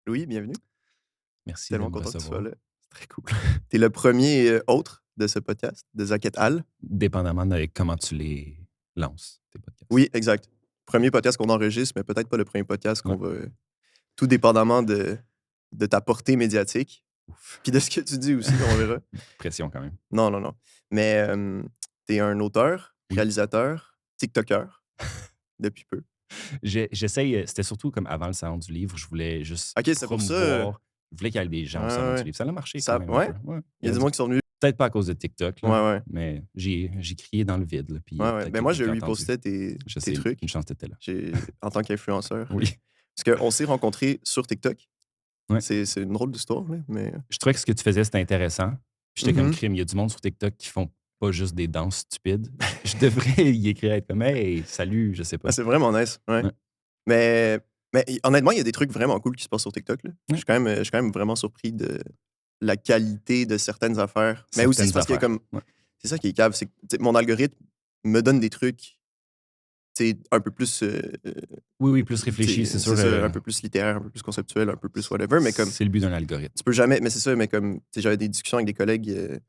Louis, bienvenue. Merci de Tellement me content que tu sois recevoir. là. C'est très cool. Tu es le premier autre de ce podcast, de Zach et al. Dépendamment de comment tu les lances, tes podcasts. Oui, exact. Premier podcast qu'on enregistre, mais peut-être pas le premier podcast qu'on Ouais. va. Tout dépendamment de ta portée médiatique. Ouf. Puis de ce que tu dis aussi, on verra. Pression quand même. Non, non, non. Mais tu es un auteur, Oui. réalisateur, TikToker, depuis peu. J'essaye, c'était surtout comme avant le salon du livre, je voulais juste Ok, c'est pour ça. promouvoir. Je voulais qu'il y ait des Ouais, gens au salon du ouais. livre. Ça a marché quand Ça, même un ouais. peu. Ouais. Il y a du monde qui sont venus. Peut-être pas à cause de TikTok, Ouais, là, ouais. mais j'ai crié dans le vide. Là, puis Ouais, ouais. peut-être Ben que moi, je quelqu'un a entendu. repostais Je tes sais, une trucs chance t'étais là. en tant qu'influenceur. Oui. Parce qu'on s'est rencontrés sur TikTok. Ouais. C'est une drôle d'histoire, là, mais. Je trouvais que ce que tu faisais, c'était intéressant. Puis j'étais comme Mhm. crime. Il y a du monde sur TikTok qui font pas juste des danses stupides. Je devrais y écrire être comme hey, salut, je sais Ah, pas. c'est vraiment nice, ouais. Ouais. Mais, honnêtement, il y a des trucs vraiment cool qui se passent sur TikTok, là. Ouais. Je suis quand même vraiment surpris de la qualité de certaines affaires. Mais aussi, c'est Certaines parce que affaires. comme. Ouais. C'est ça qui est cave, c'est que tu sais, mon algorithme me donne des trucs, tu sais, un peu plus. Oui, oui, plus Tu réfléchi, sais, c'est sûr. c'est ça, un peu plus littéraire, un peu plus conceptuel, un peu plus whatever, mais comme. C'est le but d'un algorithme. Tu peux jamais. Mais c'est ça, mais comme. Tu sais, j'avais des discussions avec des collègues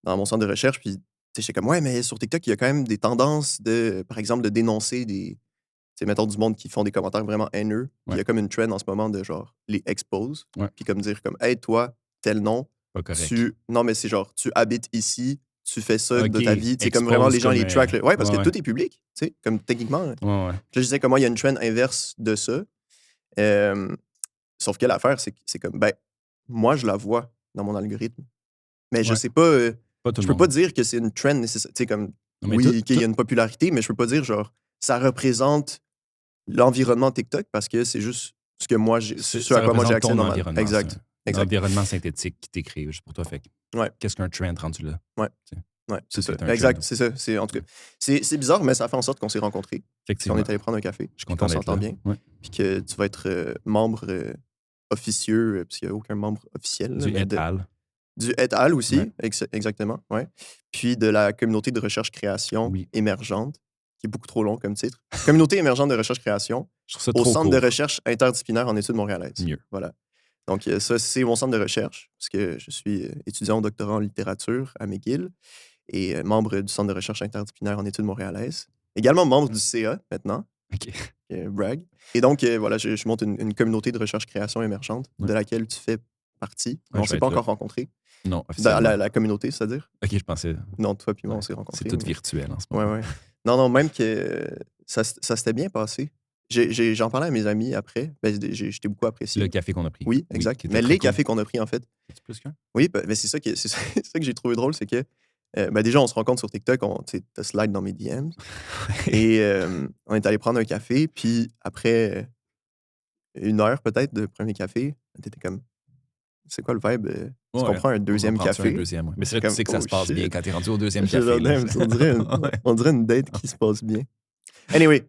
dans mon centre de recherche, puis. Tu sais, j'étais comme, ouais, mais sur TikTok, il y a quand même des tendances de, par exemple, de dénoncer des, c'est mettons du monde qui font des commentaires vraiment haineux. Puis il y Ouais. a comme une trend en ce moment de genre les expose. Ouais. Puis comme dire comme hey toi, tel nom, Pas correct. tu. Non, mais c'est genre tu habites ici, tu fais ça de OK, ta vie. C'est comme expose vraiment les gens comme, les track. Ouais, parce ouais, que ouais. tout est public, tu sais, comme techniquement. Là, Ouais, ouais. je disais comment il y a une trend inverse de ça. Euh, Sauf que l'affaire, c'est comme ben, moi je la vois dans mon algorithme. Mais je Ouais. sais pas. Pas tout Je le peux pas monde. dire que c'est une trend nécessaire. Tu sais, comme Non, mais oui, qu'il y tout a une popularité, mais je peux pas dire genre ça représente l'environnement TikTok parce que c'est juste ce que moi ce ça à quoi moi j'ai représente accès ton normal. environnement. C'est Exact. un Exact. environnement synthétique qui t'écrit juste pour toi. Fait que Ouais. qu'est-ce qu'un trend rendu là? Ouais. Tu sais, Ouais, c'est tout ça. est un trend. Exact, c'est ça. C'est, en tout cas, c'est bizarre, mais ça fait en sorte qu'on s'est rencontrés, puis qu'on Effectivement. est allé prendre un café, Je suis puis content qu'on d'être s'entend là. bien, Ouais. puis que tu vas être membre officieux, parce qu'il n'y a aucun membre officiel, là, Du mais et al. du et al. Ouais. aussi, exactement, ouais. Puis de la communauté de recherche-création Oui. émergente, qui est beaucoup trop long comme titre. Communauté émergente de recherche-création Je trouve ça au trop Centre de court. recherche interdisciplinaire en études montréalaises. Mieux. Voilà. Donc, ça, c'est mon centre de recherche, parce que je suis étudiant au doctorat en littérature à McGill et membre du centre de recherche interdisciplinaire en études montréalaises. Également membre du CA maintenant, OK. brag. Et donc, voilà, je monte une communauté de recherche-création émergente Ouais. de laquelle tu fais partie. Mais Ouais, on je s'est vais pas être là. encore rencontrés. Non, Dans officiellement. la communauté, c'est-à-dire? OK, je pensais. Non, toi puis moi, on Ouais, s'est rencontrés. c'est tout mais- virtuel en ce Ouais, moment. ouais. Non, non, même que ça s'était bien passé. J'en parlais à mes amis après. Ben, je t'ai beaucoup Le apprécié. café qu'on a pris. Oui, exact. qui était Mais très les cool. cafés qu'on a pris, en fait. Y a-tu plus qu'un? Oui, ben, c'est ça, c'est ça que j'ai trouvé drôle, c'est que ben, déjà, on se rencontre sur TikTok, tu sais, t'as slide dans mes DMs. Et on est allé prendre un café, puis après 1 heure peut-être de premier café, t'étais comme, c'est quoi le vibe? Tu Ouais, comprends un on en deuxième prend-tu un café? deuxième? Ouais. Mais c'est J'étais là que tu comme, sais que ça oh se passe bien shit. quand t'es rendu au deuxième J'étais café. genre, Là. damn, Ouais. on dirait une date qui se passe bien. Anyway,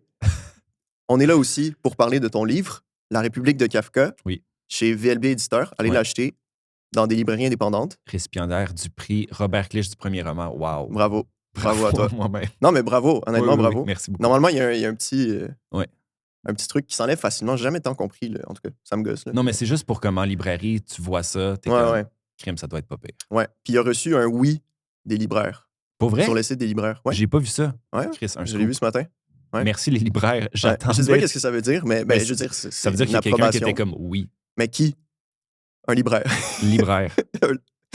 on est là aussi pour parler de ton livre, La République de Kafka, Oui. chez VLB Éditeur. Allez Ouais. l'acheter dans des librairies indépendantes. Récipiendaire du prix Robert Clich du premier roman. Wow. Bravo. Bravo à toi. Moi-même. Non, mais bravo, Oui, honnêtement, oui, oui. bravo. Merci beaucoup. Normalement, il y a un petit. Ouais. Un petit truc qui s'enlève facilement. J'ai jamais tant compris, là. En tout cas, ça me gosse. Là. Non, mais c'est juste pour comme en librairie, tu vois ça, t'es Ouais, comme ouais. crime, ça doit être pas pire. Ouais. Puis il a reçu un oui des libraires. Pour vrai? Sur le site des libraires. Ouais. J'ai pas vu ça. Ouais. Chris, un Je l'ai vu scoop. ce matin. Ouais. Merci les libraires. Ouais. J'attendais. Je sais pas qu'est-ce que ça veut dire, mais Mais je veux dire, ça c'est veut dire une qu'il y a quelqu'un qui approbation. était comme oui. Mais qui? Un libraire. Libraire.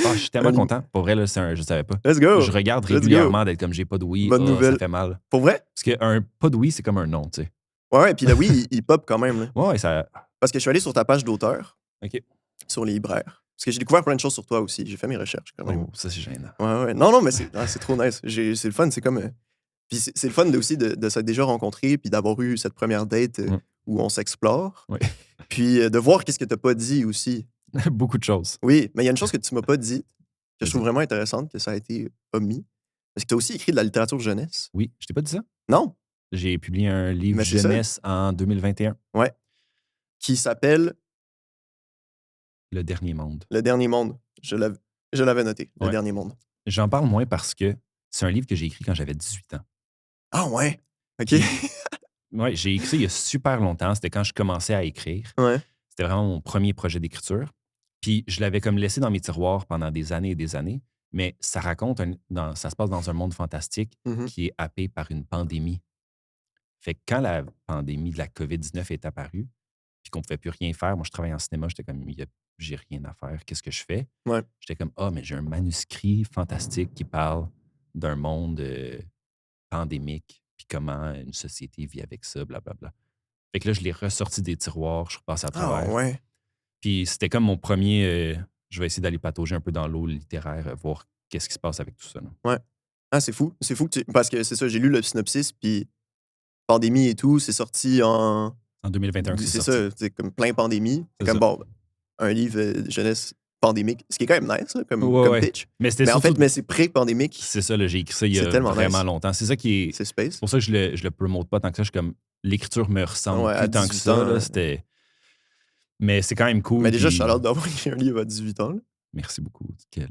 Ah, je suis tellement Un lib- content. Pour vrai, là, je savais pas. Let's go. Je regarde Let's go. régulièrement d'être comme j'ai pas de oui. Bonne Ça nouvelle. fait mal. Pour vrai? Parce qu'un pas de oui, c'est comme un non, tu sais. Ouais, ouais. Puis là, oui, il pop quand même. Là. Ouais, ça. Parce que je suis allé sur ta page d'auteur, OK. sur les libraires. Parce que j'ai découvert plein de choses sur toi aussi. J'ai fait mes recherches quand même. Oh, ça, c'est gênant. Ouais, ouais. Non, non, mais c'est trop nice. C'est le fun. C'est comme. Puis c'est le fun aussi de s'être déjà rencontrés, puis d'avoir eu cette première date où on s'explore. Oui. Puis de voir qu'est-ce que tu n'as pas dit aussi. Beaucoup de choses. Oui, mais il y a une chose que tu m'as pas dit, que je Vas-y. trouve vraiment intéressante, que ça a été omis. Parce que tu as aussi écrit de la littérature jeunesse. Oui, je t'ai pas dit ça? Non? J'ai publié un livre Mais c'est ça. jeunesse en 2021. Ouais. Qui s'appelle Le Dernier Monde. Le Dernier Monde. Je l'avais noté, Le Ouais. Dernier Monde. J'en parle moins parce que c'est un livre que j'ai écrit quand j'avais 18 ans. Ah ouais? OK. Ouais, j'ai écrit ça il y a super longtemps. C'était quand je commençais à écrire. Ouais. c'était vraiment mon premier projet d'écriture. Puis je l'avais comme laissé dans mes tiroirs pendant des années et des années, mais ça raconte, ça se passe dans un monde fantastique Mhm. qui est happé par une pandémie. Fait que quand la pandémie de la COVID-19 est apparue, puis qu'on ne pouvait plus rien faire, moi je travaille en cinéma, j'étais comme, j'ai rien à faire, qu'est-ce que je fais? Ouais. J'étais comme, ah, mais j'ai un manuscrit fantastique qui parle d'un monde pandémique, puis comment une société vit avec ça, blablabla. Fait que là, je l'ai ressorti des tiroirs, je suis repassé à Ah travers. ouais. Puis c'était comme mon premier. Je vais essayer d'aller patauger un peu dans l'eau littéraire, voir qu'est-ce qui se passe avec tout ça, là. Ouais. Ah, c'est fou. C'est fou que parce que c'est ça, j'ai lu le synopsis, puis pandémie et tout, c'est sorti en. En 2021 que c'est C'est sorti. ça, c'est comme plein pandémie. C'est C'est comme, ça. bon, un livre de jeunesse pandémique, ce qui est quand même nice, là, comme, Ouais, comme ouais. pitch. Mais c'était Mais en surtout. fait, mais c'est pré-pandémique, C'est ça, là, j'ai écrit ça il y c'est a tellement vraiment nice. longtemps. C'est ça qui est. C'est C'est space. pour ça que je le promote pas tant que ça. Je suis comme. L'écriture me ressemble Ouais, à plus tant que 18 ça, ans, là. C'était. Mais c'est quand même cool. Mais déjà, puis- je suis hâte d'avoir écrit un livre à 18 ans. Là. Merci beaucoup. Quel,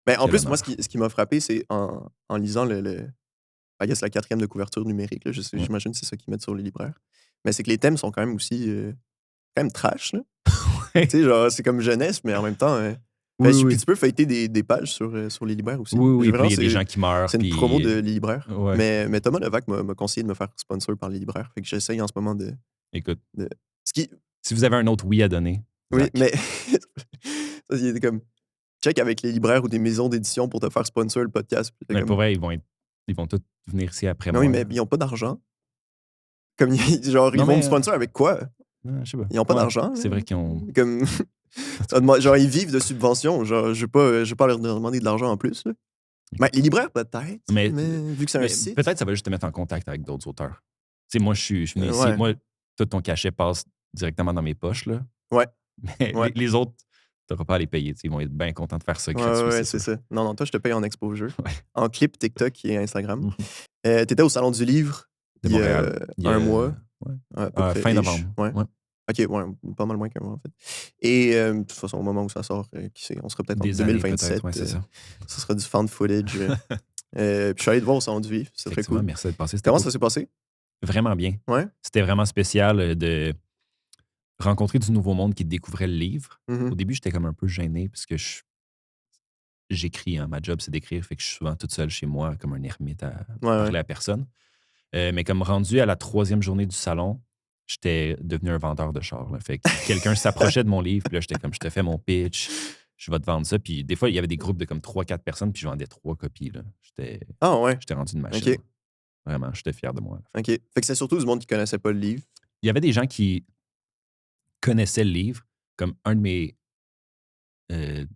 Mais en quel plus, moi, honneur. ce qui m'a frappé, c'est en lisant I guess, la 4e de couverture numérique. Là, Ouais. j'imagine que c'est ça qu'ils mettent sur les libraires. Mais c'est que les thèmes sont quand même aussi quand même trash. Là. Ouais. Tu sais, genre, c'est comme jeunesse, mais en même temps. Oui, Puis oui. tu peux feuilleter des pages sur les libraires aussi. Oui, oui. J'ai Puis vraiment, il y a des gens qui meurent. c'est une puis- promo de les libraires. Ouais. Mais Thomas Levac m'a conseillé de me faire sponsor par les libraires. Fait que j'essaye en ce moment de. Écoute, Ce qui, si vous avez un autre oui à donner, oui, Zach. mais. Ça, il était comme. Check avec les libraires ou des maisons d'édition pour te faire sponsor le podcast. Puis t'es Mais comme, pour vrai, ils vont tous venir ici après non, moi. oui, mais ils n'ont pas d'argent. Comme, genre, Non, ils vont mais, me sponsor avec quoi? Je sais pas. Ils n'ont pas Ouais, d'argent. c'est vrai qu'ils ont. Comme. Genre, ils vivent de subventions. Genre, je vais pas leur demander de l'argent en plus. Là. Mais les libraires, peut-être. Mais- vu que c'est un Mais site. peut-être ça va juste te mettre en contact avec d'autres auteurs. Tu sais, moi, je suis venu ici. Ouais. Moi, tout ton cachet passe directement dans mes poches, là. Ouais. Mais Ouais. les autres, tu n'auras pas à les payer. Tu sais, ils vont être bien contents de faire ça gratuit. Ouais, c'est ça. Non, toi, je te paye en exposure. Ouais. En clip, TikTok et Instagram. Mhm. T'étais au Salon du Livre De il y a Montréal. un mois. Ouais. À peu près, Fin ish. novembre. Ouais. Ouais. OK, ouais, pas mal moins qu'un mois, en fait. Et de toute façon, au moment où ça sort, qui sait, on sera peut-être en Des années, 2027. peut-être. Ouais, c'est ça. Ce sera du fan footage. Puis je suis allé te voir au Salon du Livre. C'est très Effectivement, cool. merci d'être passé. C'était Comment cool. ça s'est passé? Vraiment bien. Ouais. C'était vraiment spécial de rencontrer du nouveau monde qui découvrait le livre. Mhm. Au début, j'étais comme un peu gêné parce que j'écris. Hein, ma job, c'est d'écrire. Fait que je suis souvent toute seule chez moi, comme un ermite à parler à personne. Mais comme rendu à la 3e journée du salon, j'étais devenu un vendeur de chars. Là. Fait que quelqu'un s'approchait de mon livre, puis là, j'étais comme, je te fais mon pitch, je vais te vendre ça. Puis des fois, il y avait des groupes de comme 3-4 personnes, puis je vendais 3 copies. Là. Ah ouais. J'étais rendu une machine. OK. Vraiment, j'étais fier de moi. OK. Fait que c'est surtout du monde qui connaissait pas le livre. Il y avait des gens qui connaissaient le livre, comme une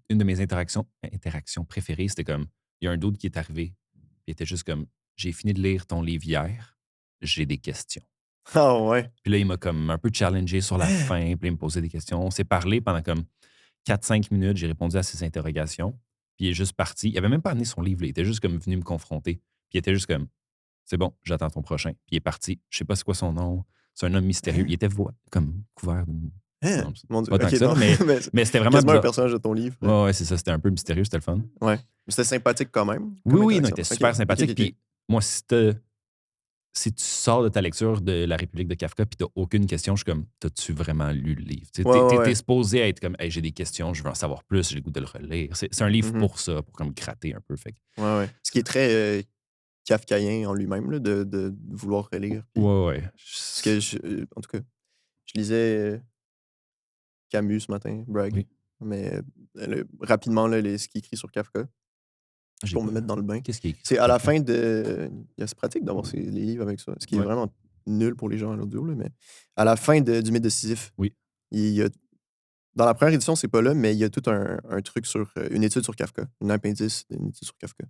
de mes interactions préférées, c'était comme, il y a un dude qui est arrivé, puis il était juste comme, j'ai fini de lire ton livre hier, j'ai des questions. Ah ouais. Puis là, il m'a comme un peu challengé sur la fin, puis il me posait des questions. On s'est parlé pendant comme 4-5 minutes, j'ai répondu à ses interrogations, puis il est juste parti. Il avait même pas amené son livre, là. Il était juste comme venu me confronter. Puis il était juste comme, c'est bon, j'attends ton prochain. Puis il est parti. Je sais pas c'est quoi son nom. C'est un homme mystérieux. Il était comme couvert d'une. Non, Mon Dieu. pas tant OK, que ça, non. mais c'était vraiment quasiment un bizarre. personnage de ton livre. Ouais, c'est ça. C'était un peu mystérieux, c'était le fun. Ouais. Mais c'était sympathique quand même. Oui, comme oui, non, il interaction. était OK, super OK, sympathique. OK. Puis moi, si tu sors de ta lecture de La République de Kafka puis t'as aucune question, je suis comme, t'as-tu vraiment lu le livre? Tu sais, Ouais, t'es ouais. supposé être comme, hey, j'ai des questions, je veux en savoir plus, j'ai le goût de le relire. C'est un livre Mhm. pour ça, pour comme gratter un peu. Fait que- Ouais. Ce qui est très kafkaïen en lui-même, là, de vouloir relire. Puis- ouais. Parce que, en tout cas, je lisais Camus ce matin, Bragg. Oui. Mais rapidement, là, ce qu'il écrit sur Kafka, J'ai pour me pas- mettre dans le bain. Qu'est-ce qui est écrit? C'est à la fin de. C'est pratique d'avoir les livres avec ça, ce qui est Ouais. vraiment nul pour les gens à l'audio, là, mais à la fin du mythe de Sisyphe, Oui. il y a. Dans la première édition, c'est pas là, mais il y a tout un truc sur une étude sur Kafka, une appendice d'une étude sur Kafka.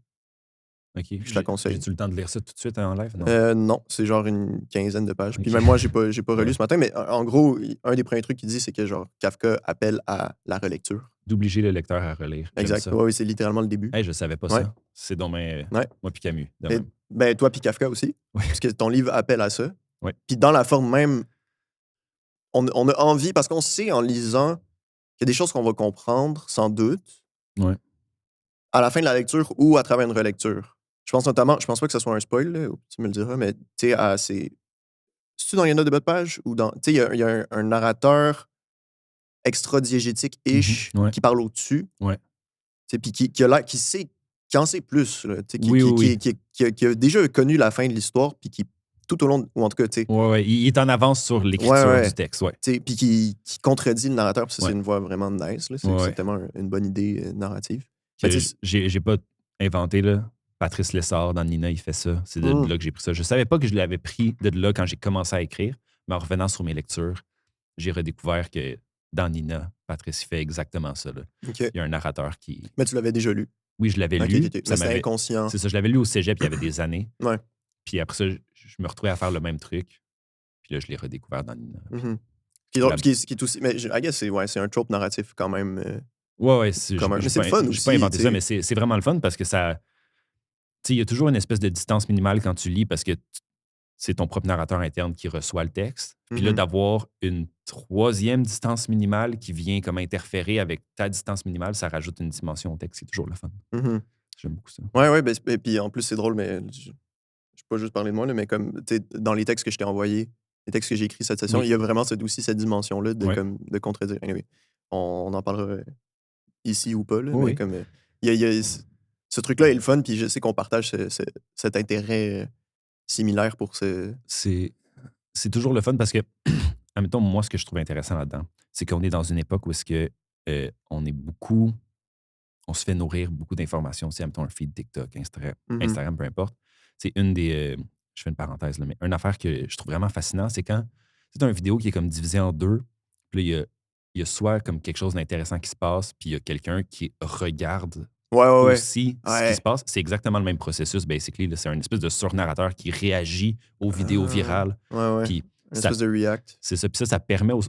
OK. Je te la conseille. J'ai-tu le temps de lire ça tout de suite en live? Non. Non, c'est genre une quinzaine de pages. Puis Ok. même moi, j'ai pas relu Ouais. ce matin, mais en gros, un des premiers trucs qu'il dit, c'est que genre Kafka appelle à la relecture. D'obliger le lecteur à relire. J'aime Exact. ça. Oui, c'est littéralement le début. Hey, je savais pas Ouais. ça. C'est dommage. Ouais. Moi puis Camus. de Et- même. Ben, toi puis Kafka aussi, Ouais. parce que ton livre appelle à ça. Ouais. Puis dans la forme même, on a envie, parce qu'on sait en lisant qu'il y a des choses qu'on va comprendre, sans doute, Ouais. à la fin de la lecture ou à travers une relecture. Je pense notamment, je pense pas que ce soit un spoil, là, tu me le diras, mais tu sais, c'est-tu dans les notes de bas de page ou dans. Tu sais, il y a un narrateur extra-diégétique-ish, Ouais. qui parle au-dessus. Ouais. Puis qui sait, qui en sait plus, là, Oui. qui a déjà connu la fin de l'histoire, puis qui, tout au long, ou en tout cas, tu sais. Ouais, il est en avance sur l'écriture du texte, ouais. Puis qui contredit le narrateur, puis ça, Ouais. c'est une voix vraiment nice, là. C'est tellement une bonne idée narrative. J'ai pas inventé, là. Patrice Lessard, dans Nina, il fait ça. C'est de là que j'ai pris ça. Je savais pas que je l'avais pris de là quand j'ai commencé à écrire, mais en revenant sur mes lectures, j'ai redécouvert que dans Nina, Patrice, il fait exactement ça, là. Il y a un narrateur qui... Mais tu l'avais déjà lu? Oui, je l'avais lu. Mais c'était inconscient. C'est ça, je l'avais lu au cégep il y avait des années. Ouais. Puis après ça, je me retrouvais à faire le même truc. Puis là, je l'ai redécouvert dans Nina. Qui est aussi... Mais I guess c'est un trope narratif quand même... Ouais, mais c'est le fun aussi. J'ai pas inventé ça, mais c'est vraiment le fun parce que ça... Tu sais, il y a toujours une espèce de distance minimale quand tu lis parce que c'est ton propre narrateur interne qui reçoit le texte. Puis là, d'avoir une troisième distance minimale qui vient comme interférer avec ta distance minimale, ça rajoute une dimension au texte. C'est toujours le fun. J'aime beaucoup ça. Ouais, et puis en plus, c'est drôle, mais je ne vais pas juste parler de moi, là, mais comme dans les textes que je t'ai envoyés, les textes que j'ai écrits cette session, il y a vraiment aussi cette dimension-là de contredire. Anyway, on en parlera ici ou pas, là, mais comme il y a ce truc-là est le fun, puis je sais qu'on partage cet intérêt similaire pour ce... C'est toujours le fun parce que, admettons, moi, ce que je trouve intéressant là-dedans, c'est qu'on est dans une époque où est-ce que on est beaucoup... On se fait nourrir beaucoup d'informations. C'est, admettons, un feed TikTok, Instagram, peu importe. C'est une des... je fais une parenthèse, là, mais une affaire que je trouve vraiment fascinant, c'est quand c'est une vidéo qui est comme divisée en deux, puis là, il y a soit comme quelque chose d'intéressant qui se passe, puis il y a quelqu'un qui regarde aussi ce qui se passe. C'est exactement le même processus, basically. Là. C'est un espèce de surnarrateur qui réagit aux vidéos virales. Puis une espèce de react. C'est ça. Puis ça permet aux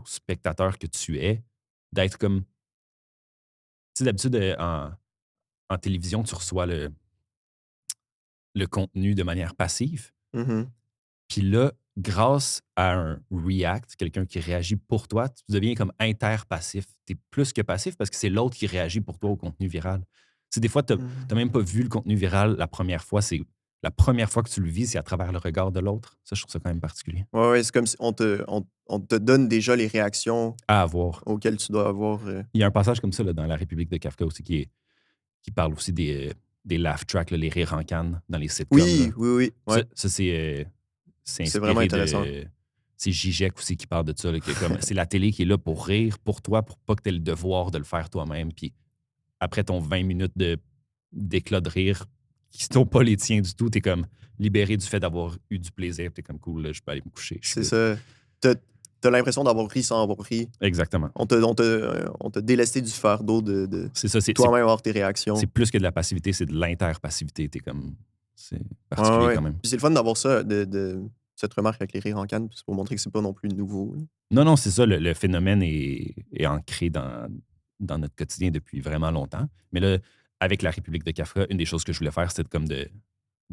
spectateurs que tu es d'être comme... Tu sais, d'habitude, en télévision, tu reçois le contenu de manière passive. Puis là, grâce à un react, quelqu'un qui réagit pour toi, tu deviens comme interpassif. Tu es plus que passif parce que c'est l'autre qui réagit pour toi au contenu viral. Tu sais, des fois, tu n'as même pas vu le contenu viral la première fois. C'est la première fois que tu le vis, c'est à travers le regard de l'autre. Ça, je trouve ça quand même particulier. Ouais, c'est comme si on te donne déjà les réactions à avoir auxquelles tu dois avoir. Il y a un passage comme ça là, dans La République de Kafka aussi qui parle aussi des laugh tracks, là, les rires en canne dans les sitcoms. Oui. Ouais. Ça c'est vraiment intéressant. C'est Zizek aussi qui parle de ça. Là, c'est la télé qui est là pour rire pour toi, pour pas que tu aies le devoir de le faire toi-même. Puis après ton 20 minutes d'éclat de rire qui ne sont pas les tiens du tout, tu es comme libéré du fait d'avoir eu du plaisir. Tu es comme cool, là, je peux aller me coucher. C'est ça. T'as l'impression d'avoir ri sans avoir ri. Exactement. On t'a délesté du fardeau de c'est ça, toi-même avoir tes réactions. C'est plus que de la passivité, c'est de l'interpassivité. T'es comme... C'est particulier quand même. Puis c'est le fun d'avoir ça, cette remarque avec les rires en canne, pour montrer que c'est pas non plus nouveau. Là. Non, c'est ça. Le phénomène est ancré dans notre quotidien depuis vraiment longtemps. Mais là, avec La République de Kafka, une des choses que je voulais faire, c'était comme de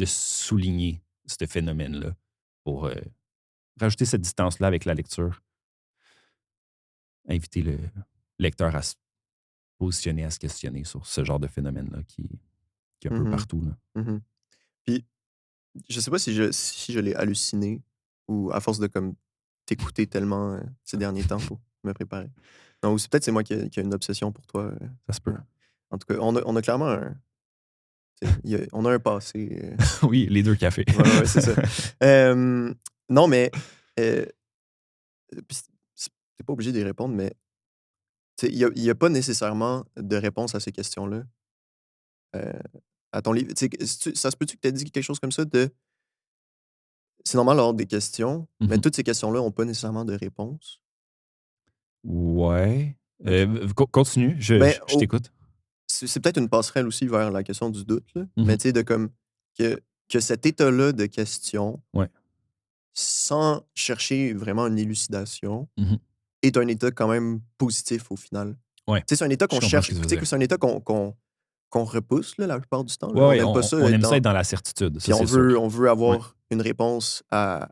souligner ce phénomène-là pour rajouter cette distance-là avec la lecture. Inviter le lecteur à se positionner, à se questionner sur ce genre de phénomène-là qui est un peu partout. Là. Puis, je sais pas si je l'ai halluciné ou à force de comme t'écouter tellement ces derniers temps pour me préparer. Non, ou peut-être c'est moi qui ai une obsession pour toi. Ça se peut. En tout cas, on a clairement on a un passé. Oui, les deux cafés. Ouais, c'est ça. Non, mais t'es pas obligé d'y répondre, mais il n'y a pas nécessairement de réponse à ces questions-là. À ton livre. Ça se peut-tu que tu aies dit quelque chose comme ça de... C'est normal d'avoir des questions, mais toutes ces questions-là n'ont pas nécessairement de réponse. Ouais. Continue, je t'écoute. C'est peut-être une passerelle aussi vers la question du doute, là. Mais tu sais, de comme que cet état-là de question, sans chercher vraiment une élucidation, est un état quand même positif au final. Ouais. C'est un état qu'on cherche, c'est un état qu'on repousse là, la plupart du temps. Là. Ouais, on aime ça être dans la certitude. Puis on veut avoir une réponse à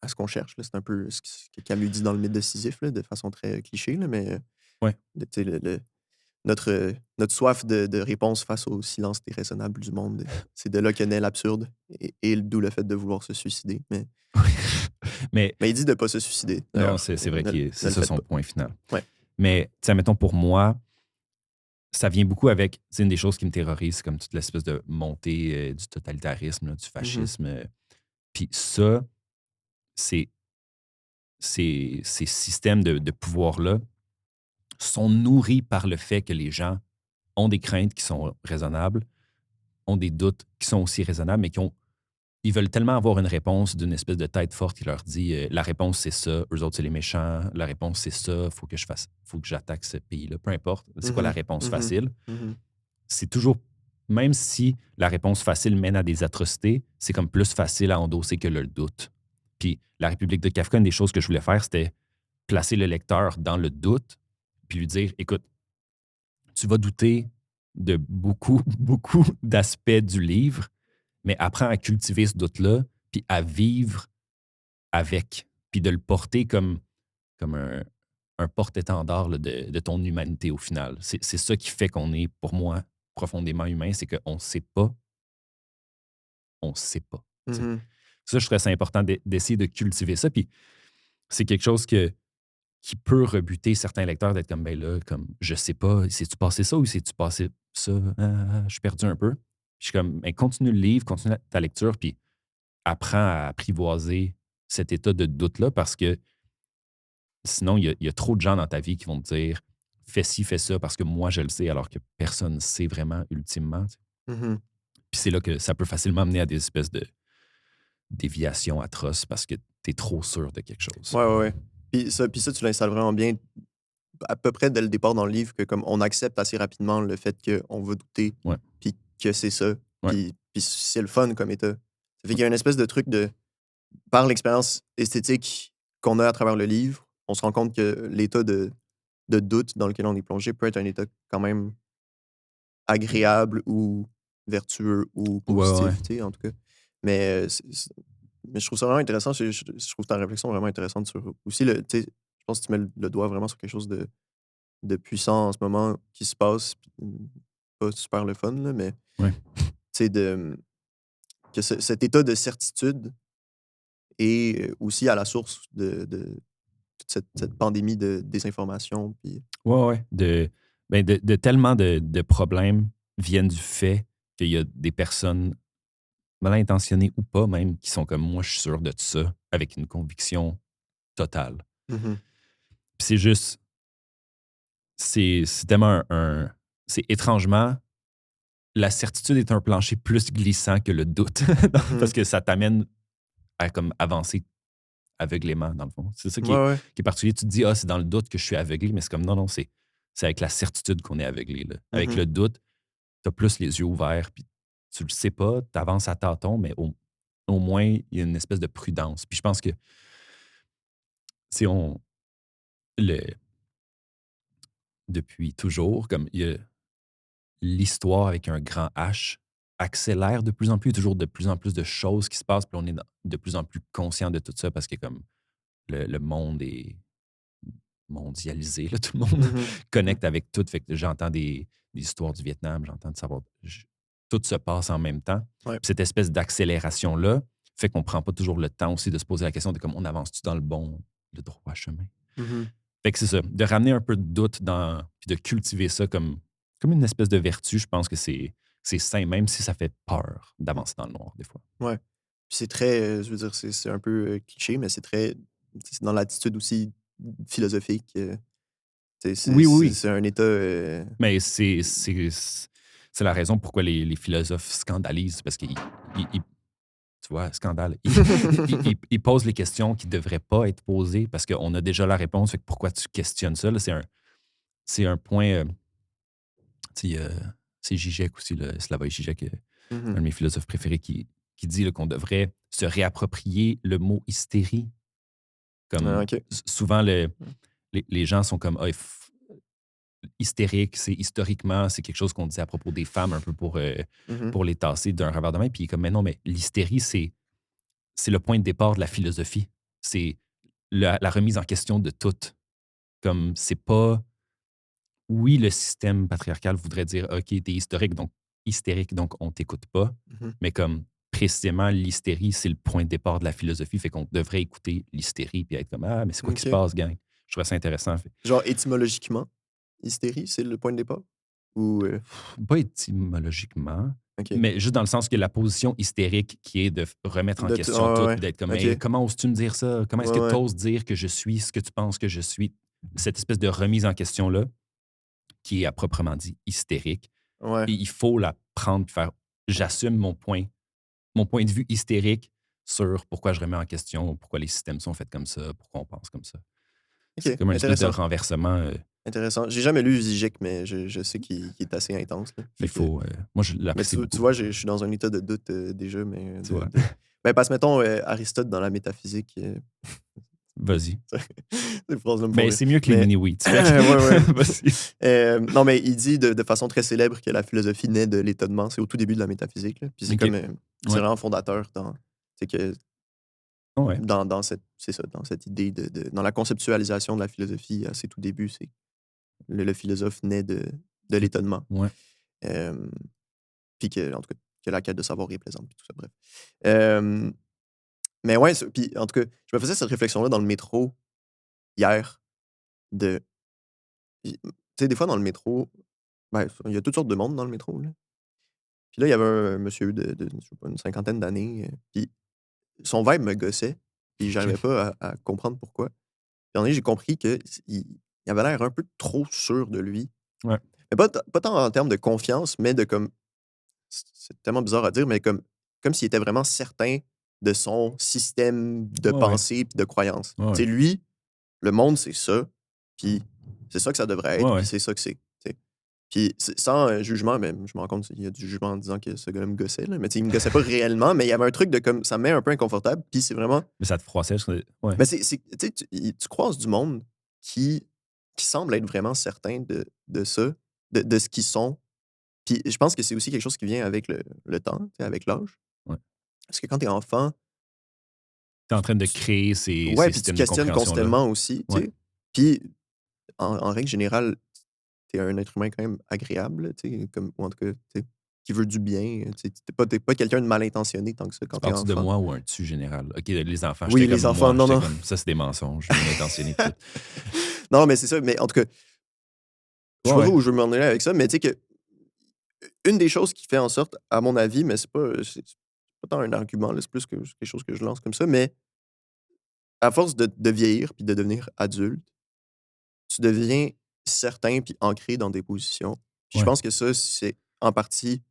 ce qu'on cherche. Là. C'est un peu ce que Camus dit dans le mythe de Sisyphe, là, de façon très cliché, là, mais notre soif de réponse face au silence déraisonnable du monde, c'est de là que naît l'absurde et d'où le fait de vouloir se suicider. Mais il dit de ne pas se suicider. Non, c'est vrai que c'est ça son point final. Ouais. Mais, mettons, pour moi, ça vient beaucoup avec, une des choses qui me terrorise, comme toute l'espèce de montée du totalitarisme, là, du fascisme. Puis ça, c'est ces systèmes de pouvoir-là sont nourris par le fait que les gens ont des craintes qui sont raisonnables, ont des doutes qui sont aussi raisonnables, mais ils veulent tellement avoir une réponse d'une espèce de tête forte qui leur dit la réponse c'est ça, eux autres c'est les méchants, la réponse c'est ça, faut que j'attaque ce pays-là, peu importe. C'est quoi la réponse facile? C'est toujours, même si la réponse facile mène à des atrocités, c'est comme plus facile à endosser que le doute. Puis la République de Kafka, une des choses que je voulais faire, c'était placer le lecteur dans le doute, puis lui dire, écoute, tu vas douter de beaucoup, beaucoup d'aspects du livre, mais apprends à cultiver ce doute-là, puis à vivre avec, puis de le porter comme un porte-étendard là, de ton humanité au final. C'est ça qui fait qu'on est, pour moi, profondément humain, c'est qu'on ne sait pas. On ne sait pas. Ça, je trouve ça important d'essayer de cultiver ça. Puis c'est quelque chose qui peut rebuter certains lecteurs d'être comme, ben là, comme, je sais pas, sais-tu passé ça ou sais-tu passé ça? Je suis perdu un peu. Je suis comme, ben, continue le livre, continue ta lecture, puis apprends à apprivoiser cet état de doute-là parce que sinon, il y a trop de gens dans ta vie qui vont te dire, fais ci, fais ça, parce que moi, je le sais, alors que personne ne sait vraiment ultimement. Puis c'est là que ça peut facilement mener à des espèces de déviations atroces parce que tu es trop sûr de quelque chose. Ouais. Puis ça, tu l'installes vraiment bien à peu près dès le départ dans le livre que comme on accepte assez rapidement le fait qu'on va douter, puis que c'est ça, puis c'est le fun comme état. Ça fait qu'il y a une espèce de truc par l'expérience esthétique qu'on a à travers le livre, on se rend compte que l'état de doute dans lequel on est plongé peut être un état quand même agréable ou vertueux ou positif, en tout cas. Mais, mais je trouve ça vraiment intéressant. Je trouve ta réflexion vraiment intéressante sur aussi je pense que tu mets le doigt vraiment sur quelque chose de puissant en ce moment qui se passe. Pas super le fun, là, mais que cet état de certitude est aussi à la source de toute cette pandémie de désinformation. Puis... De tellement de problèmes viennent du fait qu'il y a des personnes mal intentionnées ou pas même qui sont comme moi, je suis sûr de ça, avec une conviction totale. Puis c'est juste, c'est tellement c'est étrangement, la certitude est un plancher plus glissant que le doute, parce que ça t'amène à comme avancer aveuglément, dans le fond. C'est ça qui est particulier. Tu te dis, c'est dans le doute que je suis aveuglé, mais c'est comme, non, c'est avec la certitude qu'on est aveuglé. Là. Avec le doute, tu as plus les yeux ouverts, puis tu le sais pas, tu avances à tâtons, mais au moins, il y a une espèce de prudence. Puis je pense que, si depuis toujours, comme il y a l'histoire avec un grand H accélère de plus en plus, il y a toujours de plus en plus de choses qui se passent, puis on est de plus en plus conscient de tout ça parce que comme le monde est mondialisé, là, tout le monde connecte avec tout. Fait que j'entends des histoires du Vietnam, j'entends de savoir. Tout se passe en même temps. Puis cette espèce d'accélération-là fait qu'on ne prend pas toujours le temps aussi de se poser la question de comment on avance-tu dans le droit chemin. Fait que c'est ça, de ramener un peu de doute puis de cultiver ça comme une espèce de vertu, je pense que c'est sain, même si ça fait peur d'avancer dans le noir, des fois. Ouais. Puis c'est très, je veux dire, c'est un peu cliché, mais c'est dans l'attitude aussi philosophique. Oui. C'est un état. Mais c'est la raison pourquoi les philosophes scandalisent, parce qu'ils, tu vois, scandale. Ils posent les questions qui ne devraient pas être posées parce qu'on a déjà la réponse. Fait que pourquoi tu questionnes ça? Là, c'est un point. C'est Zizek aussi, Slavoj Zizek, un de mes philosophes préférés, qui dit là, qu'on devrait se réapproprier le mot hystérie. Comme souvent, les gens sont comme hystérique, c'est historiquement, c'est quelque chose qu'on dit à propos des femmes, un peu pour les tasser d'un revers de main. Puis comme, mais non, mais l'hystérie, c'est le point de départ de la philosophie. C'est la remise en question de tout. Comme, c'est pas... Oui, le système patriarcal voudrait dire, OK, t'es hystérique, donc on t'écoute pas. Mais comme, précisément, l'hystérie, c'est le point de départ de la philosophie. Fait qu'on devrait écouter l'hystérie puis être comme, mais c'est quoi qui se passe, gang? trouvais ça intéressant. Genre, étymologiquement, hystérie, c'est le point de départ? Ou... Pas étymologiquement, OK. mais juste dans le sens que la position hystérique qui est de remettre en question tout, ouais. puis d'être comme OK. hey, comment oses-tu me dire ça? Comment est-ce Ouais, que tu ouais. oses dire que je suis ce que tu penses que je suis? Cette espèce de remise en question-là, qui est à proprement dit hystérique. Ouais. Et il faut la prendre et faire j'assume mon point de vue hystérique sur pourquoi je remets en question, pourquoi les systèmes sont faits comme ça, pourquoi on pense comme ça. C'est OK. comme une espèce de Intéressant. renversement. Intéressant. J'ai jamais lu Zizek, mais je sais qu'il est assez intense. Là. Il faut. Moi, je Mais l'apprécie tu beaucoup. vois, je suis dans un état de doute déjà, mais... Tu vois. Ben, parce que, mettons, Aristote dans la métaphysique... Vas-y. Ces phrases-là me font Mais rire. c'est mieux que les mini-wheats. ouais. Vas-y. Non, mais il dit de façon très célèbre que la philosophie naît de l'étonnement. C'est au tout début de la métaphysique. Là. Puis c'est OK. comme... c'est Ouais. vraiment fondateur dans... C'est que... Ouais. Dans cette, c'est ça, dans cette idée dans la conceptualisation de la philosophie à ses tout débuts, c'est le philosophe naît de l'étonnement. Ouais. Puis que, en tout cas, que la quête de savoir est plaisante, puis tout ça, bref. Mais ouais, puis en tout cas, je me faisais cette réflexion-là dans le métro hier. Tu sais, des fois dans le métro, ben, il y a toutes sortes de monde dans le métro. Là. Puis là, il y avait un monsieur je sais pas, une cinquantaine d'années, puis son vibe me gossait, puis j'arrivais pas à comprendre pourquoi. Puis à un moment donné, j'ai compris qu'il avait l'air un peu trop sûr de lui. Ouais. Mais pas tant en termes de confiance, mais de comme. C'est tellement bizarre à dire, mais comme s'il était vraiment certain de son système de Ouais. pensée et de croyance. Ouais. Tu sais, lui, le monde, c'est ça, puis c'est ça que ça devrait être, puis c'est ça que c'est. Tu sais. Puis sans jugement, mais je me rends compte qu'il y a du jugement en disant que ce gars-là me gossait, là, mais tu sais, il me gossait pas réellement, mais il y avait un truc de comme. Ça me met un peu inconfortable, puis c'est vraiment. Mais ça te froissait. Ouais. Mais tu sais, tu croises du monde qui semble être vraiment certain de ça, de ce qu'ils sont. Puis je pense que c'est aussi quelque chose qui vient avec le temps, tu sais, avec l'âge. Ouais. Parce que quand t'es enfant, Tu es en train de créer ces ouais, puis tu systèmes de questionnes compréhension-là. constamment aussi, tu Ouais. sais. Puis en règle générale, t'es un être humain quand même agréable, tu sais, comme, ou en tout cas, tu sais, qui veut du bien. Tu sais, t'es pas quelqu'un de mal intentionné tant que ça quand t'es Parles-tu de enfant. moi ou un tu général? OK, les enfants, Oui, j'étais les comme enfants, moi. non. Ça, c'est des mensonges. Bien intentionné. Tout. Non, mais c'est ça. Mais en tout cas, je sais pas trop où je veux m'en aller avec ça, mais tu sais que une des choses qui fait en sorte, à mon avis, mais c'est pas tant un argument, là, c'est plus que quelque chose que je lance comme ça, mais à force de vieillir puis de devenir adulte, tu deviens certain puis ancré dans des positions. Puis je Ouais. pense que ça, c'est en partie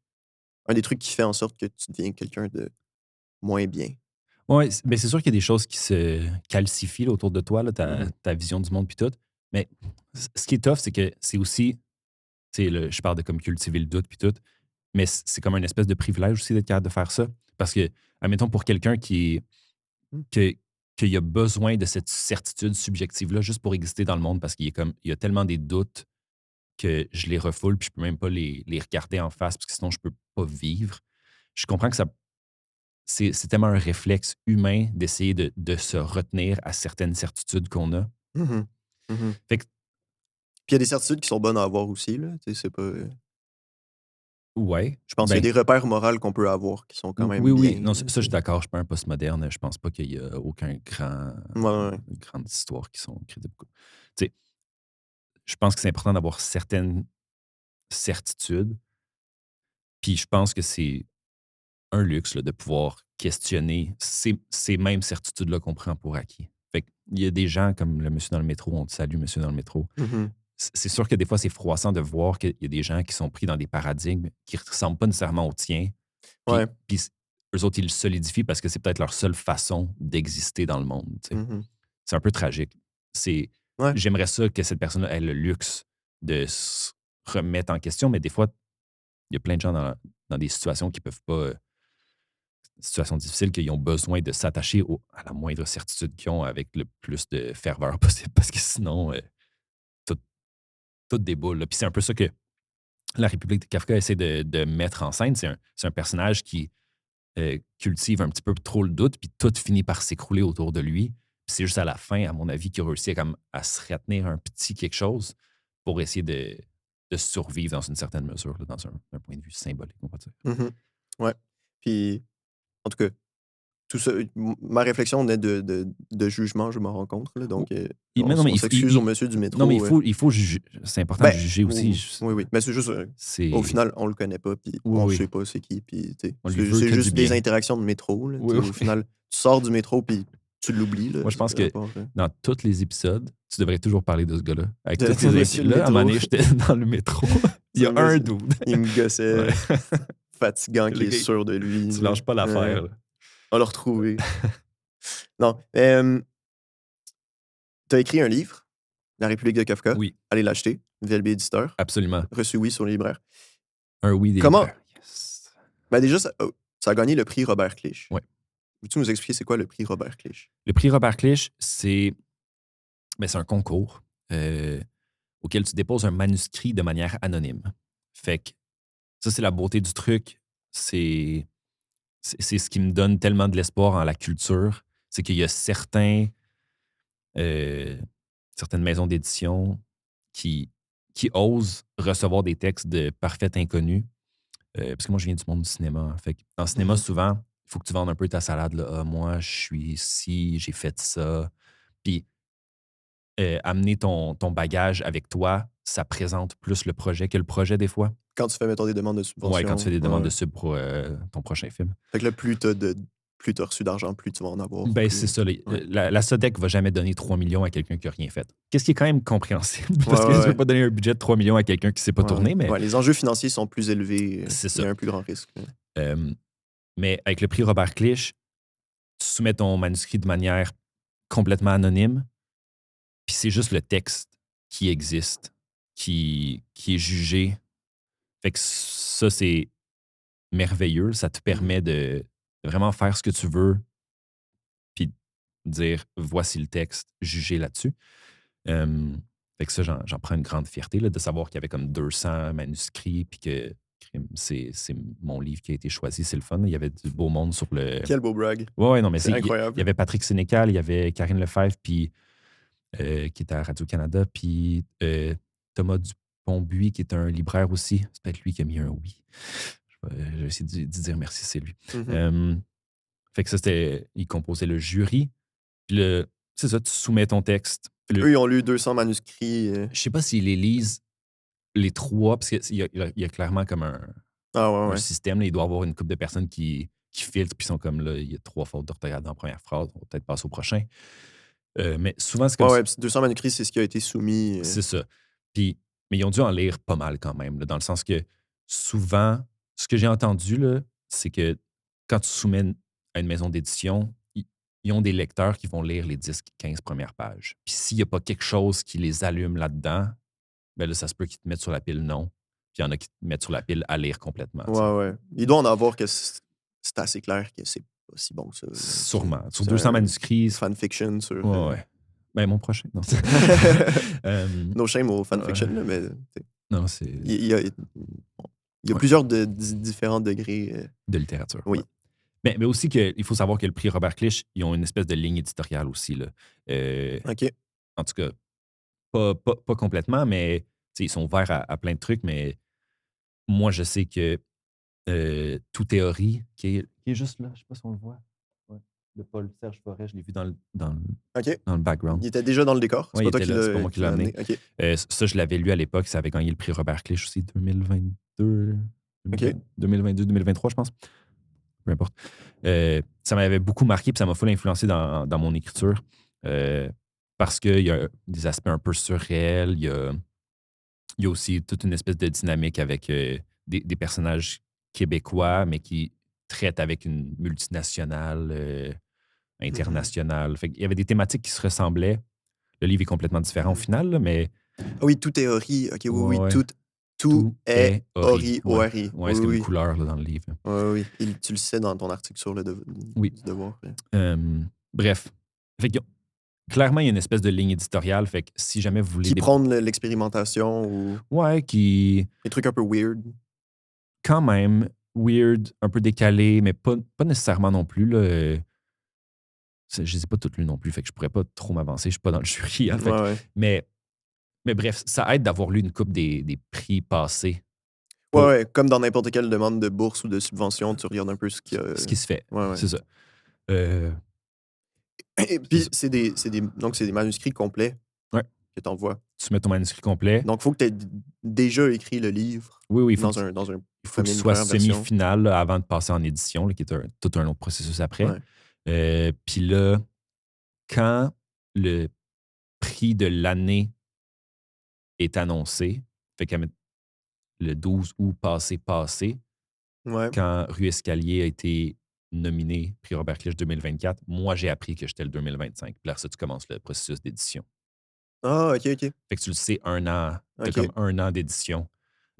un des trucs qui fait en sorte que tu deviens quelqu'un de moins bien. Oui, mais c'est sûr qu'il y a des choses qui se calcifient là, autour de toi, là, Mhm. ta vision du monde puis tout. Mais ce qui est tough, c'est que c'est aussi, tu sais, je parle de comme cultiver le doute puis tout, mais c'est comme une espèce de privilège aussi d'être capable de faire ça. Parce que, admettons, pour quelqu'un Mm. qui a besoin de cette certitude subjective-là juste pour exister dans le monde, parce qu'il y a tellement des doutes que je les refoule puis je peux même pas les regarder en face parce que sinon je peux pas vivre. Je comprends que c'est tellement un réflexe humain d'essayer de se retenir à certaines certitudes qu'on a. Mhm. Mhm. Fait que, Puis il y a des certitudes qui sont bonnes à avoir aussi, là. Tu sais, c'est pas. ouais, Je pense qu'il y a ben, des repères moraux qu'on peut avoir qui sont quand même oui. bien. Non, Là, ça, tu je suis sais. d'accord. Je suis pas un postmoderne. Je pense pas qu'il y a aucun Ouais, ouais. grandes histoires qui sont écrites. Tu sais, je pense que c'est important d'avoir certaines certitudes. Puis je pense que c'est un luxe là, de pouvoir questionner ces mêmes certitudes-là qu'on prend pour acquis. Fait qu'il y a des gens comme le monsieur dans le métro, on te salue, monsieur dans le métro. Mhm. C'est sûr que des fois, c'est froissant de voir qu'il y a des gens qui sont pris dans des paradigmes qui ne ressemblent pas nécessairement aux tiens. Ouais. Puis eux autres, ils le solidifient parce que c'est peut-être leur seule façon d'exister dans le monde. Tu sais. Mhm. C'est un peu tragique. Ouais. J'aimerais ça que cette personne-là ait le luxe de se remettre en question, mais des fois, il y a plein de gens dans des situations qui peuvent pas. Situations difficiles, qu'ils ont besoin de s'attacher à la moindre certitude qu'ils ont avec le plus de ferveur possible parce que sinon, tout, tout déboule. Là. Puis c'est un peu ça que la République de Kafka essaie de mettre en scène. C'est un personnage qui cultive un petit peu trop le doute, puis tout finit par s'écrouler autour de lui. Puis c'est juste à la fin, à mon avis, qu'il réussit à se retenir un petit quelque chose pour essayer de survivre dans une certaine mesure, là, dans un point de vue symbolique, on va dire. Mhm. Ouais. Puis, en tout cas, tout ça, ma réflexion naît de jugement, je me rends compte. Là, donc, on s'excuse au monsieur du métro. Non, mais il faut juger. C'est important de juger aussi. Oui. Mais c'est juste, au final, on le connaît pas, puis on ne sait pas c'est qui. Puis, c'est juste des interactions de métro. Là, au final, tu sors du métro, puis tu l'oublies. Moi, je pense que dans tous les épisodes, tu devrais toujours parler de ce gars-là. Avec tous ces là, à un moment donné, j'étais dans le métro. Il y a un dude. Il me gossait, fatigant, qui est sûr de lui. Tu lâches pas l'affaire. On l'a retrouvé. Non. Tu as écrit un livre, La République de Kafka. Oui. Allez l'acheter, VLB Éditeur. Absolument. Reçu oui sur les libraires. Un oui des Comment? libraires. Yes. Ben déjà, ça a gagné le prix Robert Clich. Oui. Veux-tu nous expliquer c'est quoi le prix Robert Clich? Le prix Robert Clich, c'est un concours auquel tu déposes un manuscrit de manière anonyme. Fait que ça, c'est la beauté du truc. C'est ce qui me donne tellement de l'espoir en la culture. C'est qu'il y a certaines maisons d'édition qui osent recevoir des textes de parfaits inconnus. Parce que moi, je viens du monde du cinéma. Fait que en cinéma, souvent, il faut que tu vendes un peu ta salade. Là. Ah, moi, je suis ici, j'ai fait ça. Puis, amener ton bagage avec toi, ça présente plus le projet que le projet, des fois. Quand tu fais, mettons, des demandes de subvention. Oui, quand tu fais des demandes de sub pour ton prochain film. Fait que là, plus tu as reçu d'argent, plus tu vas en avoir. Ben, c'est ça. La SODEC ne va jamais donner 3 millions à quelqu'un qui n'a rien fait. Qu'est-ce qui est quand même compréhensible? Parce que tu ne peux pas donner un budget de 3 millions à quelqu'un qui ne s'est pas tourné. Mais... les enjeux financiers sont plus élevés. C'est ça. Il y a un plus grand risque. Mais avec le prix Robert Clich, tu soumets ton manuscrit de manière complètement anonyme. Puis c'est juste le texte qui existe, qui est jugé. Fait que ça, c'est merveilleux. Ça te permet de vraiment faire ce que tu veux, puis dire voici le texte, juger là-dessus. Fait que ça, j'en prends une grande fierté là, de savoir qu'il y avait comme 200 manuscrits, puis que c'est mon livre qui a été choisi. C'est le fun. Il y avait du beau monde sur le. Quel beau brag. Ouais, non, mais c'est incroyable. Il y avait Patrick Sénécal, il y avait Karine Lefebvre, puis. Qui était à Radio-Canada, puis Thomas Dupont-Buis, qui est un libraire aussi. C'est peut-être lui qui a mis un oui. Je vais essayer de dire merci, c'est lui. Fait que ça, il composait le jury. Puis c'est ça, tu soumets ton texte. Eux, ils ont lu 200 manuscrits. Je sais pas s'ils les lisent les trois, parce qu'il y a clairement comme un système. Là, il doit y avoir une couple de personnes qui filtrent, puis sont comme là, il y a 3 fautes d'orthographe dans la première phrase, on va peut-être passer au prochain. Mais souvent, c'est comme 200 manuscrits, c'est ce qui a été soumis. C'est ça. Mais ils ont dû en lire pas mal quand même, là, dans le sens que souvent, ce que j'ai entendu, là, c'est que quand tu soumets à une maison d'édition, ils ont des lecteurs qui vont lire les 10-15 premières pages. Puis s'il n'y a pas quelque chose qui les allume là-dedans, ben là, ça se peut qu'ils te mettent sur la pile non. Puis il y en a qui te mettent sur la pile à lire complètement. Ouais. Il doit en avoir que c'est assez clair que c'est pas si bon que ça. Sûrement. Sur 200 manuscrits. Fanfiction sur. Ouais. Ben, mon prochain. Non, no shame au fanfiction, mais. Non, c'est. Il y a plusieurs différents degrés. De littérature. Oui. Ouais. Mais aussi qu'il faut savoir que le prix Robert Clich, ils ont une espèce de ligne éditoriale aussi. Là. OK. En tout cas, pas complètement, mais ils sont ouverts à plein de trucs. Mais moi, je sais que Tout Théorie, qui est juste là, je ne sais pas si on le voit. Ouais. De Paul Serge Forêt, je l'ai vu dans le background. Il était déjà dans le décor? C'est pas moi qui l'ai amené. Okay. Ça, je l'avais lu à l'époque. Ça avait gagné le prix Robert Clich aussi, 2022, 2023, je pense. Peu importe. Ça m'avait beaucoup marqué, puis ça m'a full influencé dans mon écriture. Parce qu'il y a des aspects un peu surréels. Il y a aussi toute une espèce de dynamique avec des personnages québécois, mais qui traitent avec une multinationale, internationale. Fait qu'il y avait des thématiques qui se ressemblaient. Le livre est complètement différent au final, là, mais... Oui, Tout Théorie. OK, oui. Tout est Ori. Ouais, c'est comme une couleur là, dans le livre. Oui. Tu le sais dans ton article sur le devoir. Bref. Fait que, clairement, il y a une espèce de ligne éditoriale. Fait que si jamais vous voulez... Qui prône l'expérimentation ou... Ouais, qui... Des trucs un peu weird. Quand même. Weird, un peu décalé, mais pas nécessairement non plus. Là. Je ne les ai pas toutes lues non plus, fait que je pourrais pas trop m'avancer. Je ne suis pas dans le jury. Hein, mais bref, ça aide d'avoir lu une couple des prix passés. Ouais, comme dans n'importe quelle demande de bourse ou de subvention, tu regardes un peu ce qui se fait. Ouais. C'est ça. Euh, Et puis, donc, c'est des manuscrits complets ouais. que tu envoies. Tu mets ton manuscrit complet. Donc, il faut que tu aies déjà écrit le livre Oui, dans un il faut que ce une soit première version. semi-final là, avant de passer en édition, là, qui est tout un autre processus après. Ouais. Puis là, quand le prix de l'année est annoncé, fait que le 12 août passé, Ouais. quand Rue Escalier a été nominé prix Robert Clich 2024, moi, j'ai appris que j'étais le 2025. Puis là, ça, tu commences le processus d'édition. Ah, OK. Fait que tu le sais un an. T'as OK. comme un an d'édition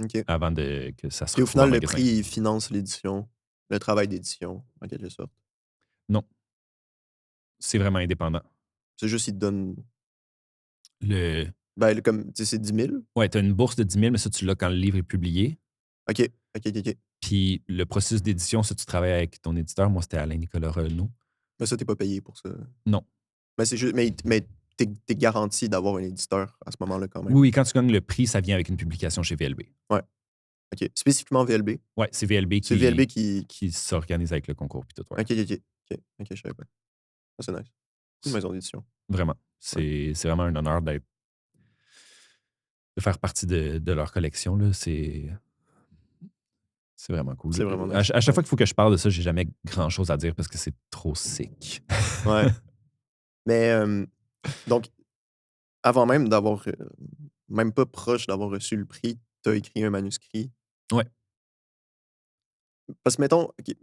OK. avant que ça se Puis au retrouve en final, le magasin. prix, il finance l'édition, le travail d'édition, en quelque sorte. Non. C'est vraiment indépendant. C'est juste, ils te donnent. Le... Ben, comme, tu sais, c'est 10 000. Ouais, tu as une bourse de 10 000, mais ça, tu l'as quand le livre est publié. OK. Puis le processus d'édition, ça, tu travailles avec ton éditeur. Moi, c'était Alain-Nicolas Renaud. Mais ça, t'es pas payé pour ça. Non. Mais c'est juste, mais t'es garanti d'avoir un éditeur à ce moment-là quand même. Oui, quand tu gagnes le prix, ça vient avec une publication chez VLB. Ouais. OK. Spécifiquement VLB. Ouais, c'est VLB C'est VLB qui s'organise avec le concours puis tout. Ouais. OK, je savais pas. Ah, c'est nice. Une maison d'édition. Vraiment. C'est vraiment un honneur de faire partie de leur collection. Là. C'est vraiment cool. C'est vraiment nice. À chaque fois qu'il faut que je parle de ça, j'ai jamais grand-chose à dire parce que c'est trop sick. Ouais. Mais, donc, avant même d'avoir, même pas proche d'avoir reçu le prix, tu as écrit un manuscrit. Ouais. Parce que, mettons, OK,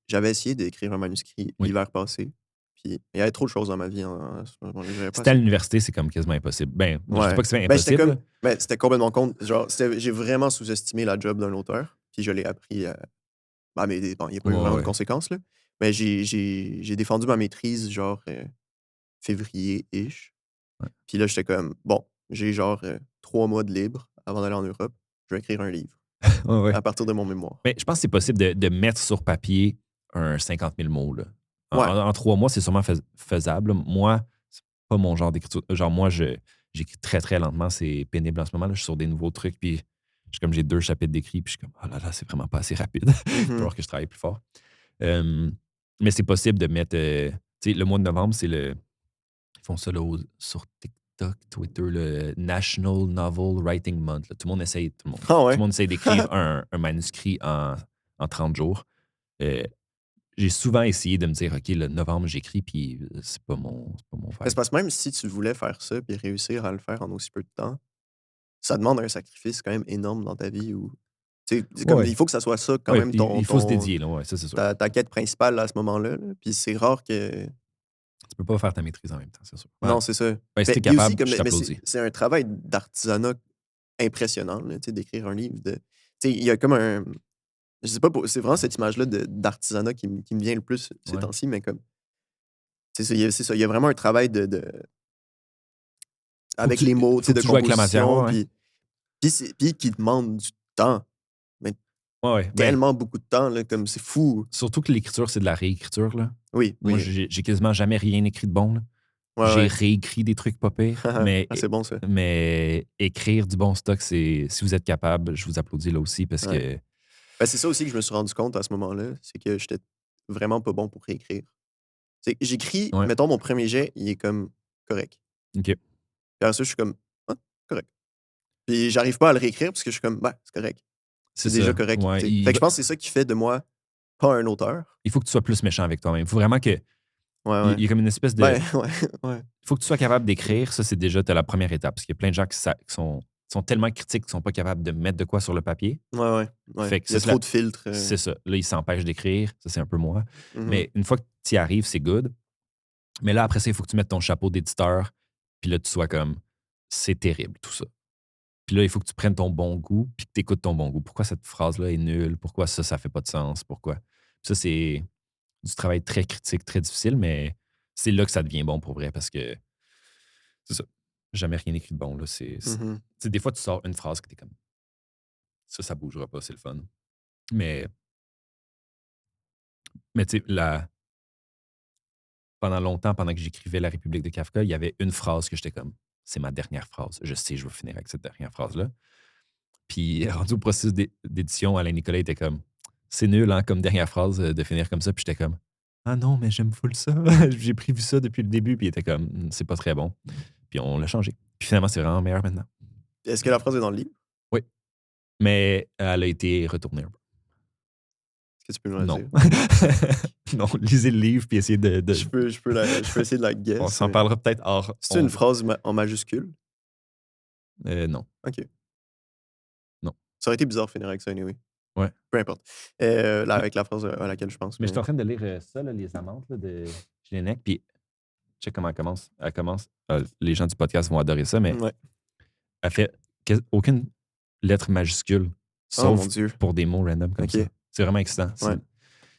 j'avais essayé d'écrire un manuscrit l'hiver passé, puis il y avait trop de choses dans ma vie en ce moment-là. C'était à l'université, c'est comme quasiment impossible. Ben, je dis pas que c'est impossible. C'était complètement contre. Genre, j'ai vraiment sous-estimé la job d'un auteur, puis je l'ai appris à. Mais bon, il n'y a pas eu vraiment de conséquences, là. Mais j'ai défendu ma maîtrise, genre, février-ish. Ouais. Puis là, j'étais comme, bon, j'ai genre 3 mois de libre avant d'aller en Europe. Je vais écrire un livre à partir de mon mémoire. Mais je pense que c'est possible de mettre sur papier un 50 000 mots. Là. En 3 mois, c'est sûrement faisable. Moi, c'est pas mon genre d'écriture. Genre, moi, j'écris très, très lentement. C'est pénible en ce moment. Là. Je suis sur des nouveaux trucs. Puis, j'ai 2 chapitres d'écrit. Puis, je suis comme, oh là là, c'est vraiment pas assez rapide. Il va falloir que je travaille plus fort. Mais c'est possible de mettre. Tu sais, le mois de novembre, c'est le. Ils font ça là, sur TikTok, Twitter, le National Novel Writing Month. Là. Tout le monde essaye d'écrire un manuscrit en 30 jours. J'ai souvent essayé de me dire, OK, le novembre, j'écris, puis c'est pas mon vibe. C'est parce que même si tu voulais faire ça puis réussir à le faire en aussi peu de temps, ça demande un sacrifice quand même énorme dans ta vie. Comme, il faut que ça soit ça quand même. Il faut se dédier, là, ça c'est sûr. Ta quête principale là, à ce moment-là. Puis c'est rare que. Tu peux pas faire ta maîtrise en même temps, c'est sûr. Non, c'est ça. Ben, si t'es capable, je t'applaudis. C'est un travail d'artisanat impressionnant, d'écrire un livre. Il y a comme un. Je sais pas, c'est vraiment cette image-là d'artisanat qui me vient le plus ces temps-ci, mais comme. C'est ça, il y a vraiment un travail avec les mots, de composition, puis qui demande du temps. Mais tellement beaucoup de temps, là, comme c'est fou. Surtout que l'écriture, c'est de la réécriture. Là. Oui. Moi, j'ai quasiment jamais rien écrit de bon. Là. J'ai réécrit des trucs pas pires. Mais, c'est bon, ça. Mais écrire du bon stock, si vous êtes capable, je vous applaudis là aussi parce que. C'est ça aussi que je me suis rendu compte à ce moment-là, c'est que j'étais vraiment pas bon pour réécrire. J'écris, mettons, mon premier jet, il est comme correct. OK. Puis après ça, je suis comme, correct. Puis j'arrive pas à le réécrire parce que je suis comme, c'est correct. C'est déjà correct. Fait que je pense que c'est ça qui fait de moi pas un auteur. Il faut que tu sois plus méchant avec toi-même. Il faut vraiment que. Il y a comme une espèce de. Il faut que tu sois capable d'écrire. Ça, c'est déjà la première étape. Parce qu'il y a plein de gens qui sont tellement critiques qu'ils sont pas capables de mettre de quoi sur le papier. Ouais. Fait que il y a trop de filtres. C'est ça. Là, ils s'empêchent d'écrire. Ça, c'est un peu moi. Mm-hmm. Mais une fois que tu y arrives, c'est good. Mais là, après ça, il faut que tu mettes ton chapeau d'éditeur. Puis là, tu sois comme, c'est terrible, tout ça. Puis là, il faut que tu prennes ton bon goût, puis que tu écoutes ton bon goût. Pourquoi cette phrase-là est nulle? Pourquoi ça fait pas de sens? Pourquoi? Puis ça, c'est du travail très critique, très difficile, mais c'est là que ça devient bon pour vrai, parce que c'est ça. Jamais rien écrit de bon. Là. Des fois, tu sors une phrase que t'es comme, ça bougera pas, c'est le fun. Mais tu sais, pendant longtemps, pendant que j'écrivais La République de Kafka, il y avait une phrase que j'étais comme, c'est ma dernière phrase. Je sais, je vais finir avec cette dernière phrase-là. Puis, rendu au processus d'édition, Alain Nicolas était comme, c'est nul, hein, comme dernière phrase de finir comme ça. Puis j'étais comme, Ah non, mais j'aime full ça. J'ai prévu ça depuis le début, puis il était comme, c'est pas très bon. Puis on l'a changé. Puis finalement, c'est vraiment meilleur maintenant. Est-ce que la phrase est dans le livre? Oui. Mais elle a été retournée un peu. Est-ce que tu peux me le Non. dire? Non, lisez le livre puis essayez de. Je peux essayer de la guess. On s'en parlera peut-être hors. C'est une phrase en majuscule? Non. OK. Non. Ça aurait été bizarre de finir avec ça, anyway. Ouais. Peu importe. Avec la phrase à laquelle je pense. Mais je suis en train de lire ça, là, Les Amantes là, de Jelinek, puis check comment elle commence. Elle commence. Les gens du podcast vont adorer ça, mais Ouais. elle fait aucune lettre majuscule, Oh mon sauf Dieu. pour des mots random comme OK. ça. C'est vraiment excitant. Ouais.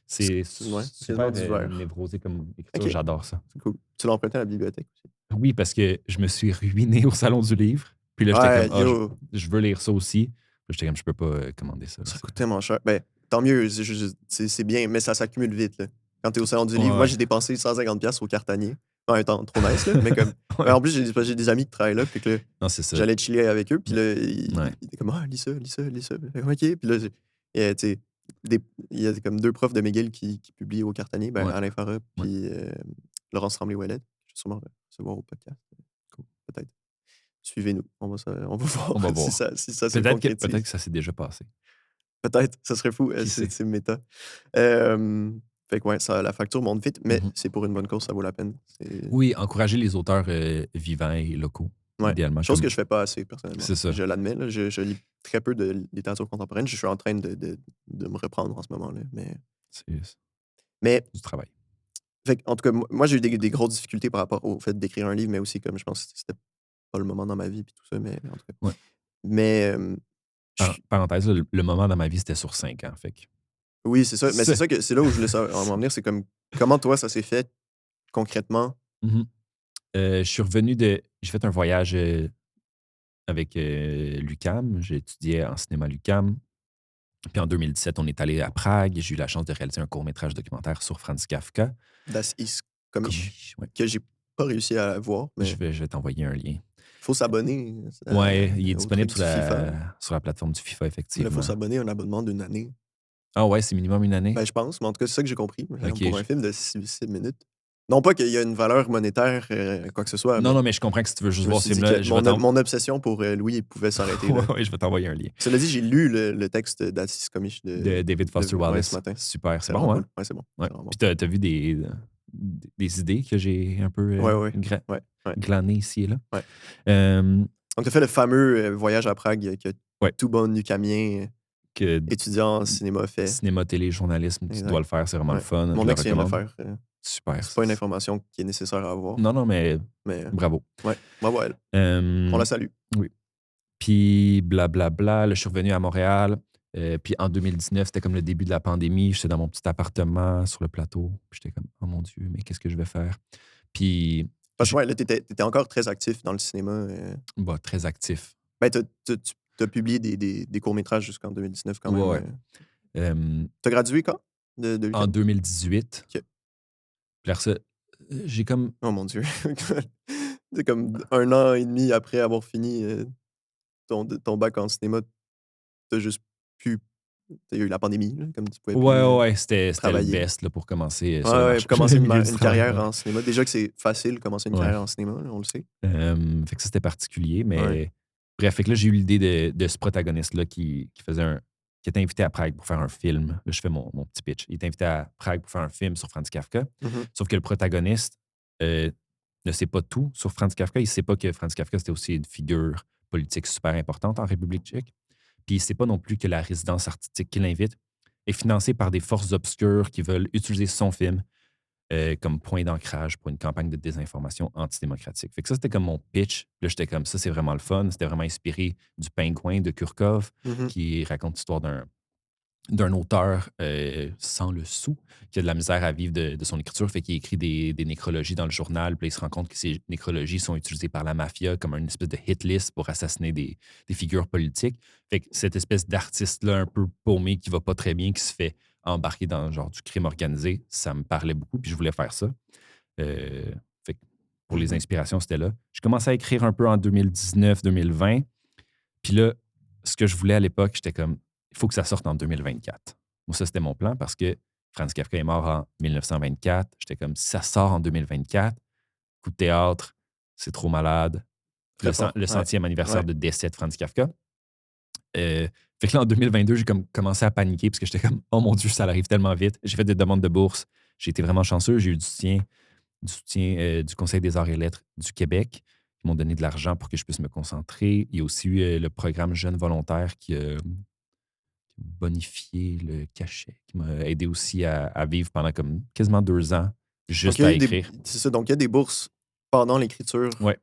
C'est Ouais, super divers. névrosé comme écriture. OK. J'adore ça. C'est cool. Tu l'as emprunté à la bibliothèque aussi? Oui, parce que je me suis ruiné au Salon du Livre. Puis là, j'étais comme, je veux lire ça aussi. Puis j'étais comme, je peux pas commander ça. Ça coûte tellement cher. Ben, tant mieux, c'est bien, mais ça s'accumule vite. Là. Quand tu es au Salon du Livre, moi, j'ai dépensé 150$ au cartanier. En même temps, trop nice, là, mais comme. Ben, en plus, j'ai des amis qui travaillent là, puis que là, non, c'est ça. j'allais chiller avec eux, puis là, ils étaient comme, lis ça. OK. Puis là, tu sais, il y a comme 2 profs de McGill qui publient au cartanier, ben, Alain Farah, puis Laurence Tremblay-Ouellet. Je vais sûrement recevoir au podcast. Cool. Peut-être. Suivez-nous. On va voir, si ça se concrétise. Peut-être que ça s'est déjà passé. Peut-être, ça serait fou. C'est méta. Fait que ouais, la facture monte vite, mais c'est pour une bonne cause, ça vaut la peine. Oui, encourager les auteurs vivants et locaux, idéalement. Chose que je fais pas assez, personnellement. C'est ça. Je l'admets. Là, je lis très peu de littérature contemporaine. Je suis en train de me reprendre en ce moment-là. Mais du travail. Fait, en tout cas, moi, j'ai eu des grosses difficultés par rapport au fait d'écrire un livre, mais aussi comme je pense que c'était pas le moment dans ma vie puis tout ça, mais en tout cas. Ouais. Mais parenthèse, le moment dans ma vie, c'était sur 5 ans. Fait que... Oui, c'est ça. Mais c'est là où je voulais en venir. C'est comme comment toi, ça s'est fait concrètement? Je suis revenu j'ai fait un voyage avec l'UQAM. J'ai étudié en cinéma à l'UQAM. Puis en 2017, on est allé à Prague. J'ai eu la chance de réaliser un court-métrage documentaire sur Franz Kafka. Das ist Komisch, que j'ai pas réussi à voir. Mais... Je vais t'envoyer un lien. Il faut s'abonner. Oui, il est disponible sur la plateforme du FIFA, effectivement. Il faut s'abonner à un abonnement d'1 année. Ah ouais, c'est minimum 1 année? Ben, je pense, mais en tout cas, c'est ça que j'ai compris. Okay. Pour un film de 6 minutes. Non pas qu'il y a une valeur monétaire, quoi que ce soit. Non, mais je comprends que si tu veux juste voir ce film-là... Mon obsession pour Louis pouvait s'arrêter là. Oui, je vais t'envoyer un lien. Cela dit, j'ai lu le texte d'Atis Comish de David Foster Wallace. Ce matin. Super, c'est bon, hein? Ouais, c'est bon. Ouais. Puis t'as vu des idées que j'ai un peu glanées ici et là. Ouais. Donc, tu as fait le fameux voyage à Prague que tout bon UQAMien étudiant en cinéma fait. Cinéma, télé, journalisme, tu dois le faire, c'est vraiment le fun. Mon ex vient de le faire. Super. C'est pas une information qui est nécessaire à avoir. Non, mais bravo. Ouais, bravo à elle. On la salue. Oui. Puis, blablabla, là, je suis revenu à Montréal. Puis en 2019, c'était comme le début de la pandémie. J'étais dans mon petit appartement sur le plateau. Puis j'étais comme, oh mon Dieu, mais qu'est-ce que je vais faire? Puis. Parce que là, t'étais encore très actif dans le cinéma. Bah, très actif. Ben, t'as publié des courts-métrages jusqu'en 2019 quand même. Ouais. T'as gradué quand? En 2018. OK. Puis ça, j'ai comme... Oh mon Dieu. C'est comme 1 an et demi après avoir fini ton bac en cinéma, t'as juste pu... T'as eu la pandémie, là, comme tu pouvais Ouais, c'était le best là, pour commencer pour commencer une carrière en cinéma. Déjà que c'est facile de commencer une carrière en cinéma, là, on le sait. Fait que ça, c'était particulier, mais... Bref, fait que là, j'ai eu l'idée de ce protagoniste-là qui était invité à Prague pour faire un film. Là, je fais mon petit pitch. Il est invité à Prague pour faire un film sur Franz Kafka. Sauf que le protagoniste ne sait pas tout sur Franz Kafka. Il ne sait pas que Franz Kafka, c'était aussi une figure politique super importante en République tchèque. Puis il ne sait pas non plus que la résidence artistique qu'il invite est financée par des forces obscures qui veulent utiliser son film comme point d'ancrage pour une campagne de désinformation antidémocratique. Fait que ça, c'était comme mon pitch. Là, j'étais comme ça, c'est vraiment le fun. C'était vraiment inspiré du Pingouin de Kurkov, qui raconte l'histoire d'un auteur sans le sou, qui a de la misère à vivre de son écriture, fait qu'il écrit des nécrologies dans le journal, puis il se rend compte que ces nécrologies sont utilisées par la mafia comme une espèce de hit list pour assassiner des figures politiques. Fait que cette espèce d'artiste-là un peu paumé qui va pas très bien, qui se fait embarquer dans genre du crime organisé, ça me parlait beaucoup, puis je voulais faire ça. Fait que pour les inspirations, c'était là. Je commençais à écrire un peu en 2019-2020, puis là, ce que je voulais à l'époque, j'étais comme, il faut que ça sorte en 2024. Moi, ça, c'était mon plan parce que Franz Kafka est mort en 1924. J'étais comme, si ça sort en 2024, coup de théâtre, c'est trop malade. Très fort. Le Ouais. centième anniversaire Ouais. de décès de Franz Kafka. Fait que là, en 2022, j'ai comme commencé à paniquer parce que j'étais comme, oh mon Dieu, ça arrive tellement vite. J'ai fait des demandes de bourse. J'ai été vraiment chanceux. J'ai eu du Conseil des arts et lettres du Québec. Ils m'ont donné de l'argent pour que je puisse me concentrer. Il y a aussi eu le programme Jeunes volontaires qui a bonifié le cachet, qui m'a aidé aussi à vivre pendant comme quasiment 2 ans Donc, juste à écrire. c'est ça. Donc, il y a des bourses pendant l'écriture Ouais.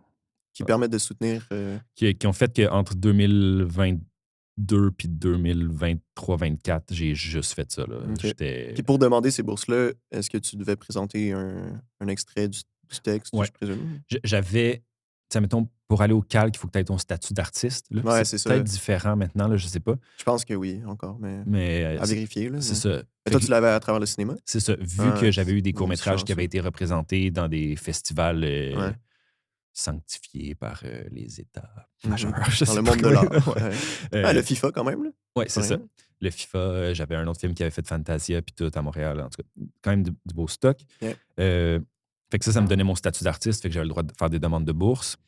qui permettent de soutenir. Qui ont fait qu'entre 2022 puis 2023-24, j'ai juste fait ça. Là. OK. Puis pour demander ces bourses-là, est-ce que tu devais présenter un extrait du texte, Ouais. je présume? J'avais, tu sais, mettons, pour aller au calque, il faut que tu aies ton statut d'artiste. Là. Ouais, c'est c'est peut-être ça. différent maintenant, là, je sais pas. Je pense que oui, encore, mais Mais à vérifier. Là, c'est ça. Mais toi, tu l'avais à travers le cinéma? C'est ça. Vu Ah, que j'avais eu des bon, courts-métrages qui avaient été représentés dans des festivals Ouais. sanctifiés par les États Mhm. majeurs. Je Dans sais le pas monde de comment- l'art. Ouais. Ouais. Le FIFA, quand même. Là. Ouais, c'est ça. Rien. Le FIFA, j'avais un autre film qui avait fait Fantasia, puis tout à Montréal. En tout cas, quand même du beau stock. Yeah. Fait que ça me donnait mon statut d'artiste, fait que j'avais le droit de faire des demandes de bourse.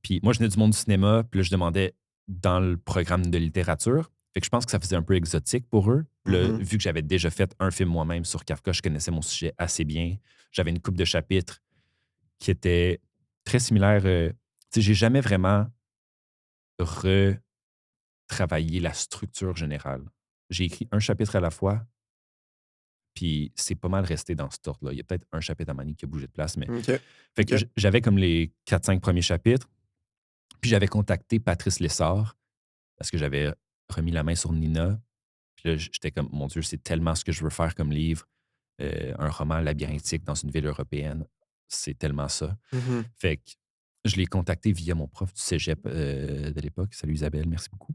Puis moi, je venais du monde du cinéma, puis là, je demandais dans le programme de littérature. Fait que je pense que ça faisait un peu exotique pour eux. Puis là, Mhm. vu que j'avais déjà fait un film moi-même sur Kafka, je connaissais mon sujet assez bien. J'avais une coupe de chapitres qui était très similaire. Tu sais, j'ai jamais vraiment retravaillé la structure générale. J'ai écrit un chapitre à la fois, puis c'est pas mal resté dans ce ordre-là. Il y a peut-être un chapitre à Manny qui a bougé de place, mais. OK. Fait que j'avais comme les 4-5 premiers chapitres. Puis j'avais contacté Patrice Lessard parce que j'avais remis la main sur Nina. Puis là, j'étais comme, mon Dieu, c'est tellement ce que je veux faire comme livre. Un roman labyrinthique dans une ville européenne. C'est tellement ça. Mhm. Fait que je l'ai contacté via mon prof du cégep de l'époque. Salut Isabelle, merci beaucoup.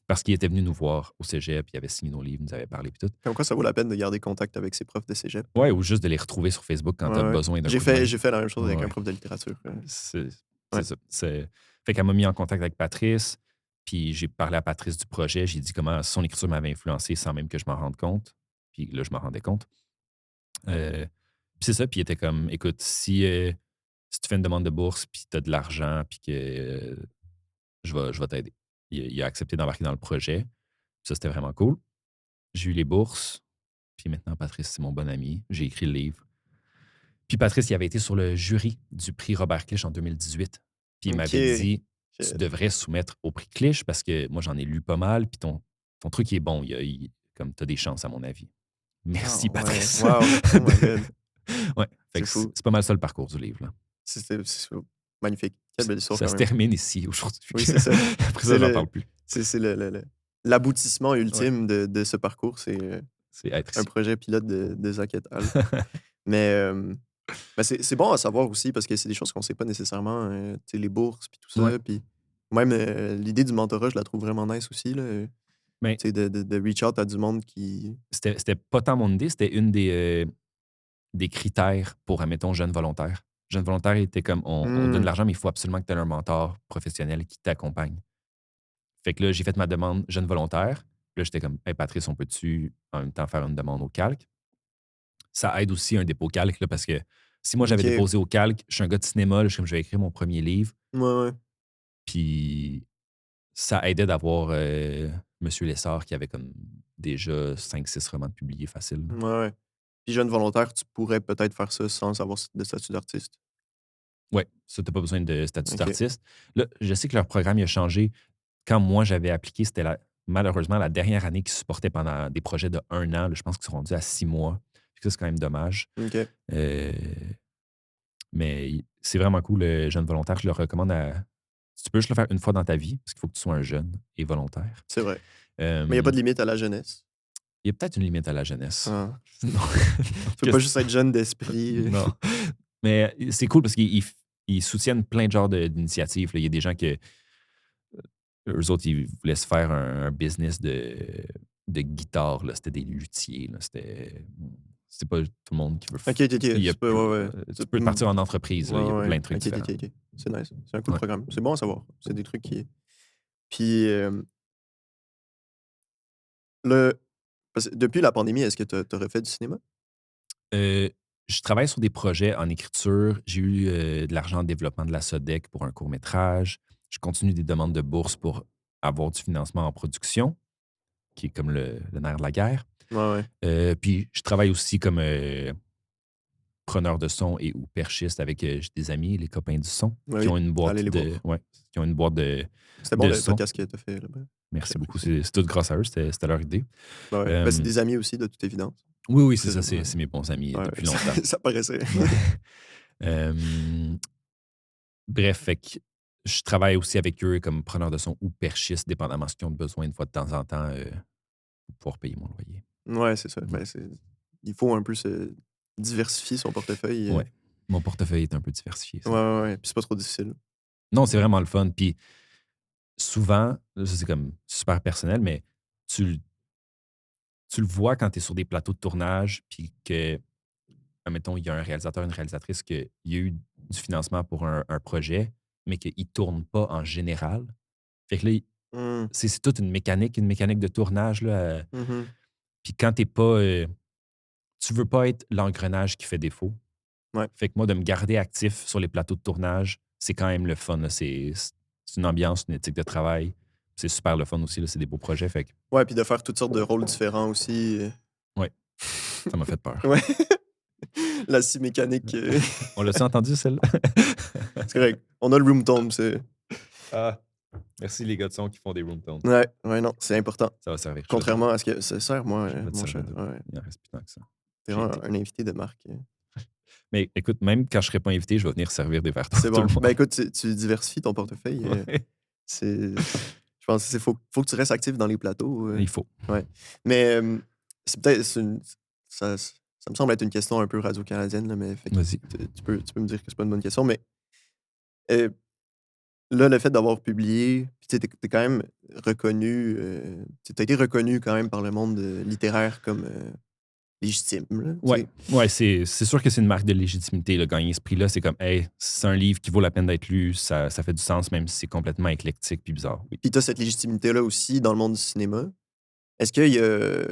Parce qu'il était venu nous voir au cégep, il avait signé nos livres, il nous avait parlé puis tout. Comme quoi, ça vaut la peine de garder contact avec ses profs de cégep. Ouais, ou juste de les retrouver sur Facebook quand Ouais, tu as ouais. besoin d'un coup de main. J'ai fait la même chose avec Ouais. un prof de littérature. C'est Ouais. ça. Fait qu'elle m'a mis en contact avec Patrice, puis j'ai parlé à Patrice du projet. J'ai dit comment son écriture m'avait influencé sans même que je m'en rende compte. Puis là, je m'en rendais compte. Puis c'est ça, puis il était comme, écoute, si tu fais une demande de bourse, puis tu as de l'argent, puis que je vais t'aider. Il a accepté d'embarquer dans le projet. Ça, c'était vraiment cool. J'ai eu les bourses, puis maintenant, Patrice, c'est mon bon ami. J'ai écrit le livre. Puis Patrice, il avait été sur le jury du prix Robert Clich en 2018. Puis il m'avait dit, tu devrais soumettre au prix Clich parce que moi, j'en ai lu pas mal, puis ton truc est bon. Comme tu as des chances, à mon avis. Merci, Patrice. Wow. Oh my God. Ouais. Fait que c'est pas mal ça le parcours du livre. Là. C'est magnifique. Quelle belle histoire. Ça se termine ici aujourd'hui. Oui, c'est ça. Après ça, j'en parle plus. C'est l'aboutissement ultime de ce parcours. C'est être un ici. projet pilote de Zach et al. Mais c'est bon à savoir aussi parce que c'est des choses qu'on ne sait pas nécessairement. Les bourses puis tout ça. Ouais. Puis même l'idée du mentorat, je la trouve vraiment nice aussi. Là. Mais, de reach out à du monde qui. C'était pas tant mon idée, c'était une des critères pour, admettons, jeune volontaire. Jeune volontaire était comme on donne de l'argent, mais il faut absolument que tu aies un mentor professionnel qui t'accompagne. Fait que là, j'ai fait ma demande jeune volontaire. Puis là, j'étais comme, hey, Patrice, on peut-tu en même temps faire une demande au calque? Ça aide aussi un dépôt calque, là, parce que si moi j'avais déposé au calque, je suis un gars de cinéma, là, je vais écrire mon premier livre. Ouais. Puis ça aidait d'avoir Monsieur Lessard qui avait comme déjà 5-6 romans de publiés faciles. Ouais. Puis jeune volontaire, tu pourrais peut-être faire ça sans avoir de statut d'artiste. Oui, ça, tu n'as pas besoin de statut d'artiste. Là, je sais que leur programme il a changé. Quand moi, j'avais appliqué, c'était malheureusement la dernière année qu'ils supportaient pendant des projets de 1 an. Là, je pense qu'ils sont rendus à 6 mois. Ça, c'est quand même dommage. OK. Mais c'est vraiment cool, le jeune volontaire. Je le recommande tu peux juste le faire une fois dans ta vie, parce qu'il faut que tu sois un jeune et volontaire. C'est vrai. Mais il n'y a pas de limite à la jeunesse. Il y a peut-être une limite à la jeunesse. Ah. Non. Tu peux pas juste être jeune d'esprit. Non. Mais c'est cool parce qu'ils soutiennent plein de genres d'initiatives. Il y a des gens que eux autres, ils voulaient se faire un business de guitare. C'était des luthiers. C'est pas tout le monde qui veut faire. OK. Tu peux partir en entreprise. Il y a plein de trucs différents. OK. C'est nice. C'est un cool programme. C'est bon à savoir. C'est des trucs qui. Puis Parce que depuis la pandémie, est-ce que tu as refait du cinéma? Je travaille sur des projets en écriture. J'ai eu de l'argent en développement de la SODEC pour un court-métrage. Je continue des demandes de bourse pour avoir du financement en production, qui est comme le nerf de la guerre. Ouais, ouais. Puis je travaille aussi comme preneur de son et ou perchiste avec j'ai des amis, les copains du son, qui Oui, ont une boîte allez les de. voir. Ouais, qui ont une boîte C'était bon de le son. podcast que tu as fait là-bas. Merci beaucoup. C'est tout grâce à eux. C'était leur idée. Ouais, ouais. Ben, c'est des amis aussi, de toute évidence. Oui, oui, c'est C'est ça. ouais. C'est mes bons amis Ouais, depuis longtemps. ça paraissait. Bref, fait que je travaille aussi avec eux comme preneur de son ou perchiste, dépendamment de ce qu'ils ont besoin une fois de temps en temps pour pouvoir payer mon loyer. Ouais, c'est ça. Ouais. Ben, il faut un peu se diversifier son portefeuille. Ouais. Mon portefeuille est un peu diversifié. Ouais, ouais, ouais. Puis c'est pas trop difficile. Non, c'est vraiment le fun. Puis souvent, là, ça c'est comme super personnel, mais tu, tu le vois quand tu es sur des plateaux de tournage, puis que, admettons, il y a un réalisateur, une réalisatrice, qu'il y a eu du financement pour un projet, mais qu'il ne tourne pas en général. Fait que là, Mmh. c'est toute une mécanique de tournage. Là, Mmh. puis quand t'es pas. Tu veux pas être l'engrenage qui fait défaut. Ouais. Fait que moi, de me garder actif sur les plateaux de tournage, c'est quand même le fun. Là. C'est une ambiance, une éthique de travail. C'est super le fun aussi. Là. C'est des beaux projets. Fait que, Ouais, puis de faire toutes sortes de rôles différents aussi. ouais, ça m'a fait peur. Ouais. La scie mécanique. On l'a-tu entendu, celle-là? C'est correct. On a le room tone, c'est. Ah, merci les gars de son qui font des room tones. Ouais, ouais, non, c'est important. Ça va servir. Contrairement à ce que ça sert, moi, Je vais te mon cher. servir Ouais. Il en reste plus tant que ça. T'es vraiment un invité de marque. Mais écoute, même quand je ne serai pas invité, je vais venir servir des verres. C'est bon. Ben écoute, tu diversifies ton portefeuille. Ouais. Je pense qu'il faut que tu restes actif dans les plateaux. Il faut. Ouais. Mais c'est peut-être. Ça me semble être une question un peu radio-canadienne, là, mais Vas-y. tu peux me dire que c'est pas une bonne question. Mais euh, là, le fait d'avoir publié, tu es quand même reconnu. Tu as été reconnu quand même par le monde littéraire comme légitime. Là, Ouais, c'est sûr que c'est une marque de légitimité, là, gagner ce prix-là. C'est comme, hey, c'est un livre qui vaut la peine d'être lu, ça fait du sens, même si c'est complètement éclectique puis bizarre. Oui. Puis tu as cette légitimité-là aussi dans le monde du cinéma. Est-ce qu'il y a.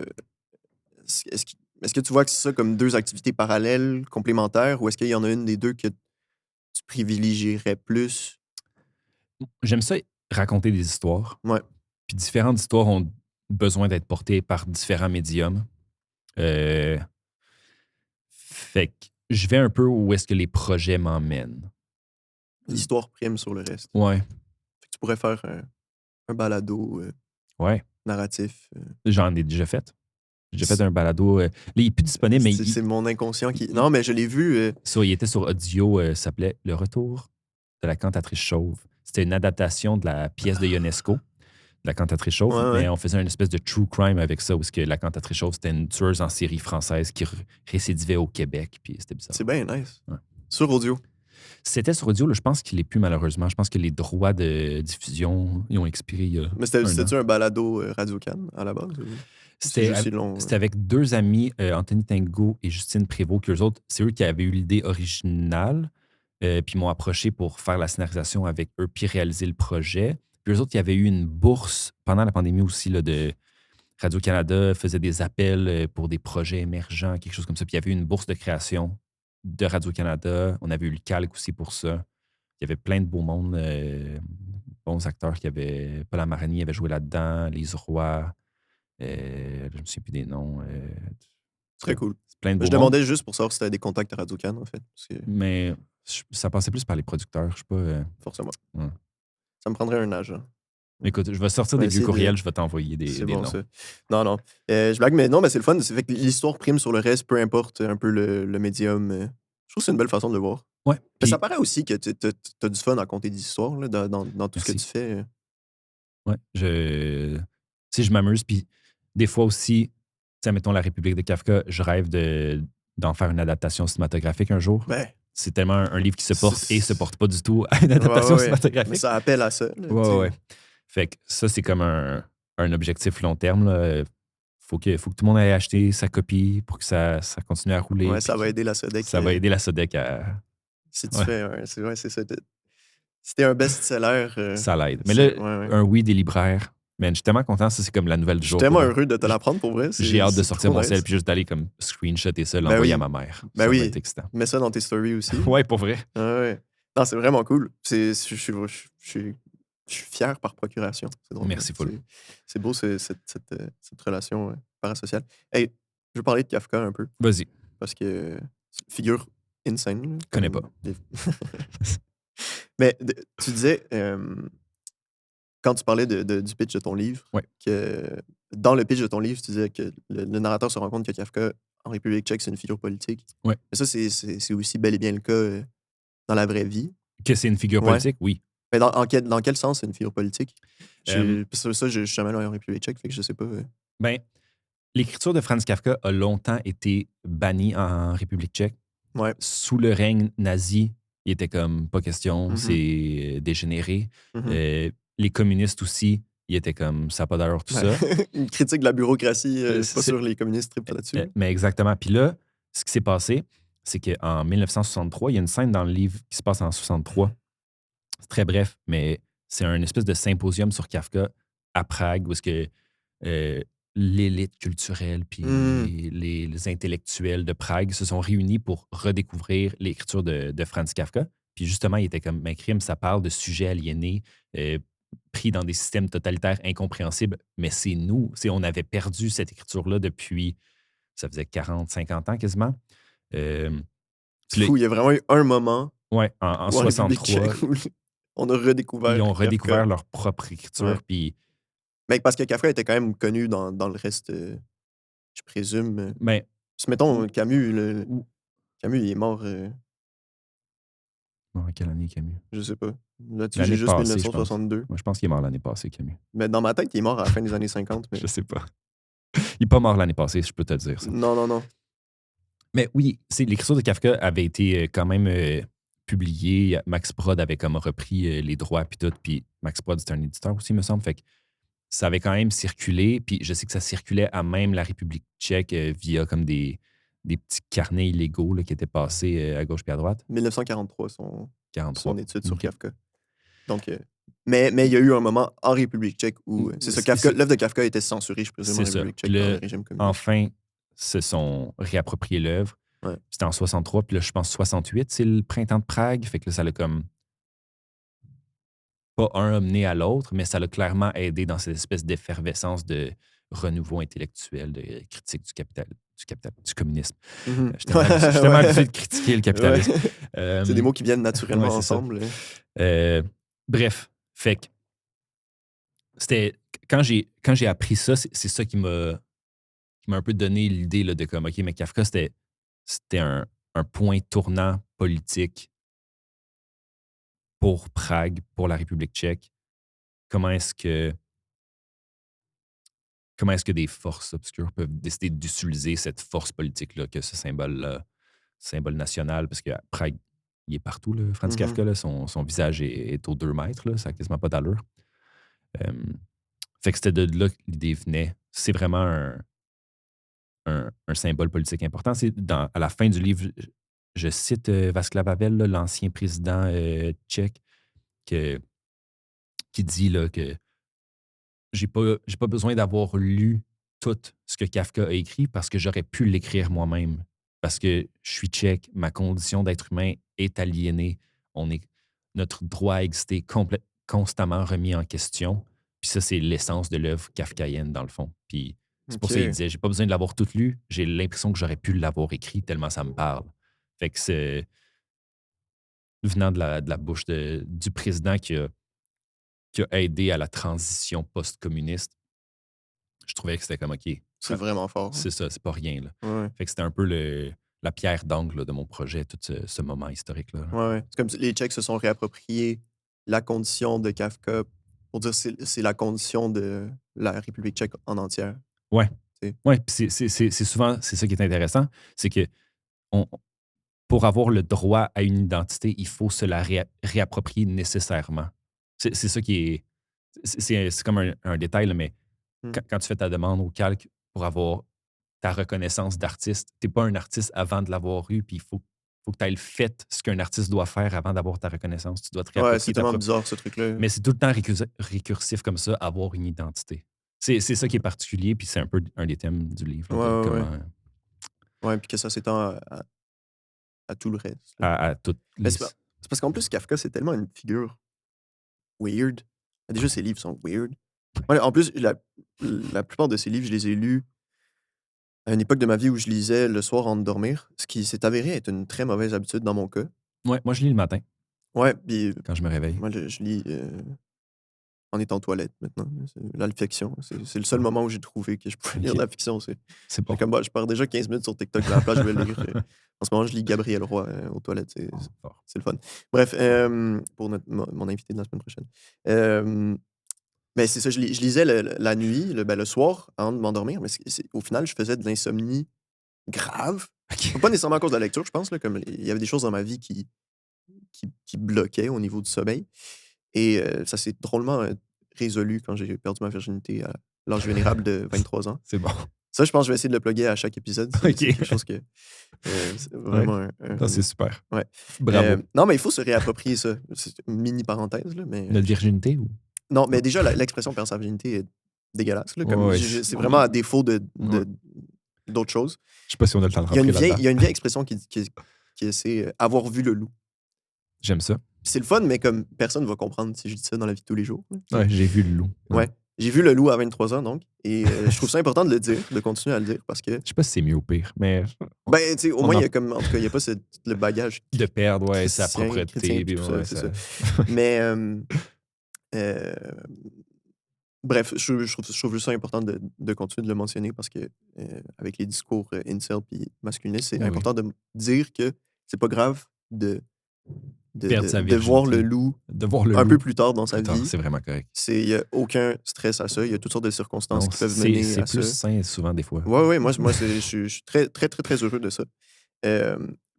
Est-ce que tu vois que c'est ça comme deux activités parallèles, complémentaires, ou est-ce qu'il y en a une des deux que tu privilégierais plus? J'aime ça raconter des histoires. Ouais. Puis différentes histoires ont besoin d'être portées par différents médiums. Fait que je vais un peu où est-ce que les projets m'emmènent. L'histoire prime sur le reste. Ouais. Fait que tu pourrais faire un balado Ouais. narratif. J'en ai déjà fait. J'ai fait un balado. Là, il n'est plus disponible, mais. C'est mon inconscient qui. Non, mais je l'ai vu. Il était sur audio, ça s'appelait Le Retour de la cantatrice chauve. C'était une adaptation de la pièce de Ionesco, de la cantatrice chauve, Ouais, mais ouais. on faisait une espèce de true crime avec ça, où que la cantatrice chauve, c'était une tueuse en série française qui récidivait au Québec, puis c'était bizarre. C'est bien nice. Ouais. Sur audio. C'était sur audio, là, je pense qu'il n'est plus malheureusement. Je pense que les droits de diffusion ils ont expiré. Mais c'était-tu un balado Radio-Can à la base? C'était avec deux amis, Anthony Tingo et Justine Prévost, qu'eux autres, c'est eux qui avaient eu l'idée originale, puis m'ont approché pour faire la scénarisation avec eux, puis réaliser le projet. Puis eux autres, il y avait eu une bourse pendant la pandémie aussi là, de Radio-Canada, faisait des appels pour des projets émergents, quelque chose comme ça. Puis il y avait eu une bourse de création de Radio-Canada. On avait eu le calque aussi pour ça. Il y avait plein de beaux mondes, bons acteurs qui avaient. Paul Amarani avait joué là-dedans, Lise Roy. Je ne me souviens plus des noms. Très cool. Plein de beaux Je demandais juste pour savoir si tu avais des contacts à Radio-Can, en fait. Mais ça passait plus par les producteurs. Je sais pas. Forcément. Ouais. Ça me prendrait un âge. Écoute, je vais sortir des vieux courriels, je vais t'envoyer des bon, noms. Ça. Non. Je blague, mais non, mais c'est le fun. C'est fait que l'histoire prime sur le reste, peu importe un peu le médium. Je trouve que c'est une belle façon de le voir. Ouais. Puis, ça paraît aussi que tu as du fun à compter des histoires là, dans tout ce que tu fais. Ouais. Je m'amuse. Puis des fois aussi, mettons La République de Kafka, je rêve d'en faire une adaptation cinématographique un jour. Ben, c'est tellement un livre qui se porte et se porte pas du tout à une adaptation cinématographique. Mais ça appelle à ça. Là, ouais. Fait que ça, c'est comme un objectif long terme. Là. Faut que tout le monde aille acheter sa copie pour que ça continue à rouler. Ouais, ça va aider la SODEC. Ça va aider la SODEC à... Si tu fais... c'est ça. Si t'es un best-seller... ça l'aide. Mais là, un oui des libraires, Man, je suis tellement content. Ça, c'est comme la nouvelle du Je suis jour. tellement heureux de te l'apprendre pour vrai. J'ai hâte de sortir mon nice. sel puis juste d'aller comme screenshotter ça, l'envoyer à ma mère. Ben ça oui. va être excitant. Mets ça dans tes stories aussi. Ouais, pour vrai. Ouais. Non, c'est vraiment cool. Je suis fier par procuration. C'est drôle. Merci full. C'est beau cette relation parasociale. Hey, je veux parler de Kafka un peu. Vas-y. Parce que c'est une figure insane. Je connais pas. Mais tu disais, quand tu parlais du pitch de ton livre, que dans le pitch de ton livre, tu disais que le narrateur se rend compte que Kafka, en République tchèque, c'est une figure politique. Ouais. Mais ça, c'est aussi bel et bien le cas dans la vraie vie. Que c'est une figure politique, oui. Mais dans quel sens c'est une figure politique? Ça, je suis jamais allé en République tchèque, fait que je sais pas. Ben, l'écriture de Franz Kafka a longtemps été bannie en République tchèque. Ouais. Sous le règne nazi, il était comme pas question, c'est dégénéré. Les communistes aussi, ils étaient comme ça n'a pas d'allure, tout ça. Une critique de la bureaucratie, pas sûr les communistes trippent là-dessus. Mais exactement. Puis là, ce qui s'est passé, c'est qu'en 1963, il y a une scène dans le livre qui se passe en 63. C'est très bref, mais c'est un espèce de symposium sur Kafka à Prague, où est-ce que l'élite culturelle puis les intellectuels de Prague se sont réunis pour redécouvrir l'écriture de Franz Kafka. Puis justement, il était comme un crime, ça parle de sujets aliénés, pris dans des systèmes totalitaires incompréhensibles, mais c'est nous. On avait perdu cette écriture-là depuis, ça faisait 40, 50 ans quasiment. C'est fou, il y a vraiment eu un moment en 63, on a redécouvert. Ils ont redécouvert leur propre écriture. Puis mais parce que Kafka était quand même connu dans le reste, je présume. Mais, mettons, Camus, Camus, il est mort. En quelle année, Camus? Je sais pas. Là-dessus, j'ai juste 1962. Moi, je pense qu'il est mort l'année passée, Camus. Mais dans ma tête, il est mort à la fin des années 50. Mais... Je sais pas. Il n'est pas mort l'année passée, je peux te le dire. Ça. Non. Mais oui, l'écriture de Kafka avait été quand même publiée. Max Brod avait comme repris les droits puis tout. Puis Max Brod, c'est un éditeur aussi, me semble. Fait que ça avait quand même circulé. Puis je sais que ça circulait à même la République tchèque via comme des petits carnets illégaux là, qui étaient passés à gauche puis à droite. 1943, son étude sur Kafka. Donc, mais il y a eu un moment en République tchèque où c'est ça, l'œuvre de Kafka était censurée, je présume, en République tchèque, par le régime communiste. Enfin, se sont réappropriés l'œuvre. Ouais. C'était en 63, puis là, je pense 68, c'est le printemps de Prague. Fait que là, ça l'a comme pas un amené à l'autre, mais ça l'a clairement aidé dans cette espèce d'effervescence de renouveau intellectuel, de critique du communisme. Je suis tellement habitué de critiquer le capitalisme. C'est des mots qui viennent naturellement ensemble. Bref, fait que c'était quand j'ai appris ça, c'est ça qui m'a un peu donné l'idée là, de comme OK, mais Kafka, c'était un point tournant politique pour Prague, pour la République tchèque. Comment est-ce que des forces obscures peuvent décider d'utiliser cette force politique-là, que ce symbole-là, symbole national, parce que Prague, il est partout, là, Franz Kafka, là, son visage est aux 2 mètres, là, ça n'a quasiment pas d'allure. Fait que c'était de là que l'idée venait. C'est vraiment un symbole politique important. C'est à la fin du livre, je cite Václav Havel, là, l'ancien président tchèque, qui dit là, que j'ai pas besoin d'avoir lu tout ce que Kafka a écrit parce que j'aurais pu l'écrire moi-même. Parce que je suis tchèque, ma condition d'être humain est aliénée. Notre droit à exister constamment remis en question. Puis ça, c'est l'essence de l'œuvre kafkaïenne, dans le fond. Puis c'est pour ça qu'il disait, j'ai pas besoin de l'avoir tout lu. J'ai l'impression que j'aurais pu l'avoir écrit tellement ça me parle. Fait que c'est venant de la bouche du président qui a aidé à la transition post-communiste, je trouvais que c'était comme OK. C'est vraiment fort. C'est ça, c'est pas rien. Là. Ouais. Fait que c'était un peu la pierre d'angle de mon projet, tout ce moment historique-là. Ouais. C'est comme si les Tchèques se sont réappropriés la condition de Kafka pour dire que c'est la condition de la République tchèque en entière. Ouais. Puis c'est souvent, c'est ça qui est intéressant, c'est que pour avoir le droit à une identité, il faut se la réapproprier nécessairement. C'est ça qui est... C'est comme un détail, là, mais quand tu fais ta demande au calque pour avoir ta reconnaissance d'artiste, tu n'es pas un artiste avant de l'avoir eu, puis il faut faut que tu ailles fait ce qu'un artiste doit faire avant d'avoir ta reconnaissance. Tu dois te Ouais, réapproprier c'est ta tellement propre. bizarre, ce truc-là. Mais c'est tout le temps récursif comme ça, avoir une identité. C'est ça qui est particulier, puis c'est un peu un des thèmes du livre, là, de Ouais, ouais, ouais. comment Ouais, puis que ça s'étend à tout le reste. à toutes Mais les. c'est parce qu'en plus, Kafka, c'est tellement une figure weird. Déjà, ses livres sont weird. Ouais, en plus, la plupart de ses livres, je les ai lus à une époque de ma vie où je lisais le soir avant de dormir, ce qui s'est avéré être une très mauvaise habitude dans mon cas. Ouais, moi, je lis le matin, Ouais, puis quand je me réveille. moi, je lis en étant aux toilettes maintenant. La fiction. C'est le seul moment où j'ai trouvé que je pouvais lire de la fiction. C'est bon. Comme, je pars déjà 15 minutes sur TikTok, à la place, je vais lire. En ce moment, je lis Gabriel Roy aux toilettes. C'est le fun. Bref, pour mon invité de la semaine prochaine. Mais c'est ça, je lisais la nuit, le soir, avant de m'endormir, mais au final, je faisais de l'insomnie grave. Pas nécessairement à cause de la lecture, je pense. Là, comme il y avait des choses dans ma vie qui bloquaient au niveau du sommeil. Et ça s'est drôlement résolu quand j'ai perdu ma virginité à l'âge vénérable de 23 ans. C'est bon. Ça, je pense que je vais essayer de le plugger à chaque épisode. C'est quelque chose que... c'est vraiment c'est super. Ouais. Bravo. Non, mais il faut se réapproprier ça. C'est une mini parenthèse. Là, mais... Notre virginité ou? Non, mais déjà, l'expression perdre sa virginité est dégueulasse. Là, comme c'est vraiment à défaut d'autres choses. Je sais pas si on a le temps de Il y a rentrer là-dedans. une vieille expression qui c'est avoir vu le loup. J'aime ça. C'est le fun, mais comme personne ne va comprendre si je dis ça dans la vie de tous les jours. Ouais, j'ai vu le loup. Ouais. J'ai vu le loup à 23 ans, donc. Et je trouve ça important de le dire, de continuer à le dire, parce que... Je sais pas si c'est mieux ou pire, mais... Ben, tu sais, au moins, il y a comme... En tout cas, il n'y a pas le bagage... De perdre, ouais, sa propreté. Tout ça, c'est ça. Mais... bref, je trouve ça important de continuer de le mentionner parce que avec les discours incel puis masculinistes, c'est important de dire que c'est pas grave de voir le loup un peu plus tard dans sa vie. C'est vraiment correct. Il n'y a aucun stress à ça. Il y a toutes sortes de circonstances qui peuvent mener à ça. C'est plus sain souvent des fois. Oui, moi je suis très, très, très, très heureux de ça.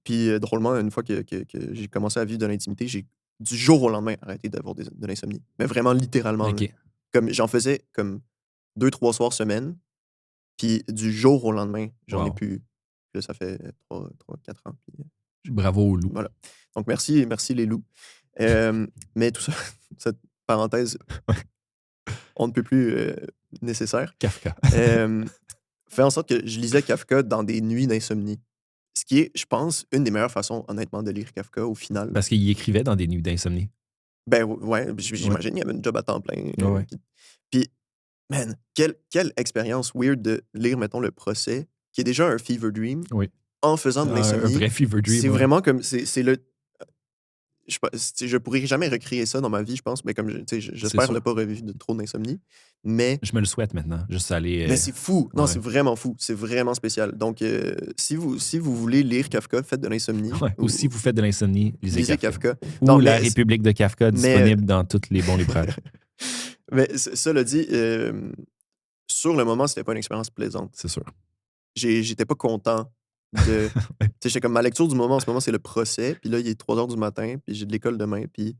Puis drôlement, une fois que j'ai commencé à vivre de l'intimité, j'ai du jour au lendemain arrêté d'avoir de l'insomnie. Mais vraiment littéralement. OK. Comme j'en faisais comme 2-3 soirs semaine. Puis du jour au lendemain, j'en ai plus. Là, ça fait 3-4 ans. Puis, bravo aux loups. Voilà. Donc merci les loups. Mais tout ça, cette parenthèse, on ne peut plus nécessaire. Kafka. Fait en sorte que je lisais Kafka dans des nuits d'insomnie. Ce qui est, je pense, une des meilleures façons, honnêtement, de lire Kafka au final. Parce qu'il écrivait dans des nuits d'insomnie. Ben ouais, j'imagine qu'il y avait une job à temps plein. Ouais. Puis, man, quelle expérience weird de lire, mettons, le procès, qui est déjà un fever dream, en faisant de l'insomnie. Un vrai fever dream. C'est vraiment comme... C'est le... Je pourrais jamais recréer ça dans ma vie, je pense, mais comme j'espère ne pas revivre de trop d'insomnie. Mais je me le souhaite maintenant, juste aller. Mais c'est fou. Non, c'est vraiment fou. C'est vraiment spécial. Donc, si vous voulez lire Kafka, faites de l'insomnie. Ou si vous faites de l'insomnie, lisez Kafka. Ou non, La République de Kafka, disponible dans tous les bons libraires. Mais cela dit, sur le moment, c'était pas une expérience plaisante. C'est sûr. J'étais pas content de... J'étais comme ma lecture du moment, en ce moment, c'est le procès. Puis là, il est 3h du matin, puis j'ai de l'école demain, puis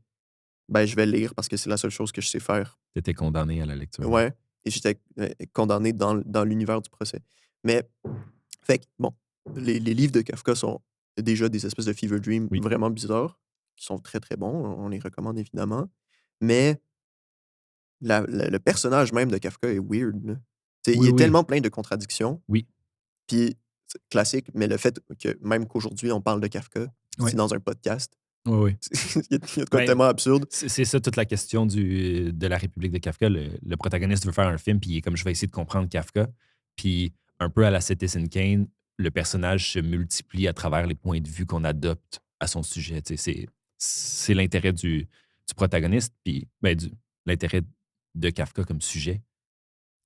ben, je vais lire parce que c'est la seule chose que je sais faire. T'étais condamné à la lecture. Ouais. Et j'étais condamné dans l'univers du procès. Mais, fait que, bon, les livres de Kafka sont déjà des espèces de fever dream vraiment bizarres, qui sont très, très bons. On les recommande évidemment. Mais le personnage même de Kafka est weird. Il est tellement plein de contradictions. Oui. Puis, c'est classique, mais le fait que même qu'aujourd'hui, on parle de Kafka, c'est dans un podcast. Oui. Il y a de quoi tellement absurde. C'est ça toute la question de la République de Kafka. Le protagoniste veut faire un film, puis il est comme je vais essayer de comprendre Kafka. Puis un peu à la Citizen Kane, le personnage se multiplie à travers les points de vue qu'on adopte à son sujet. C'est l'intérêt du protagoniste, puis l'intérêt de Kafka comme sujet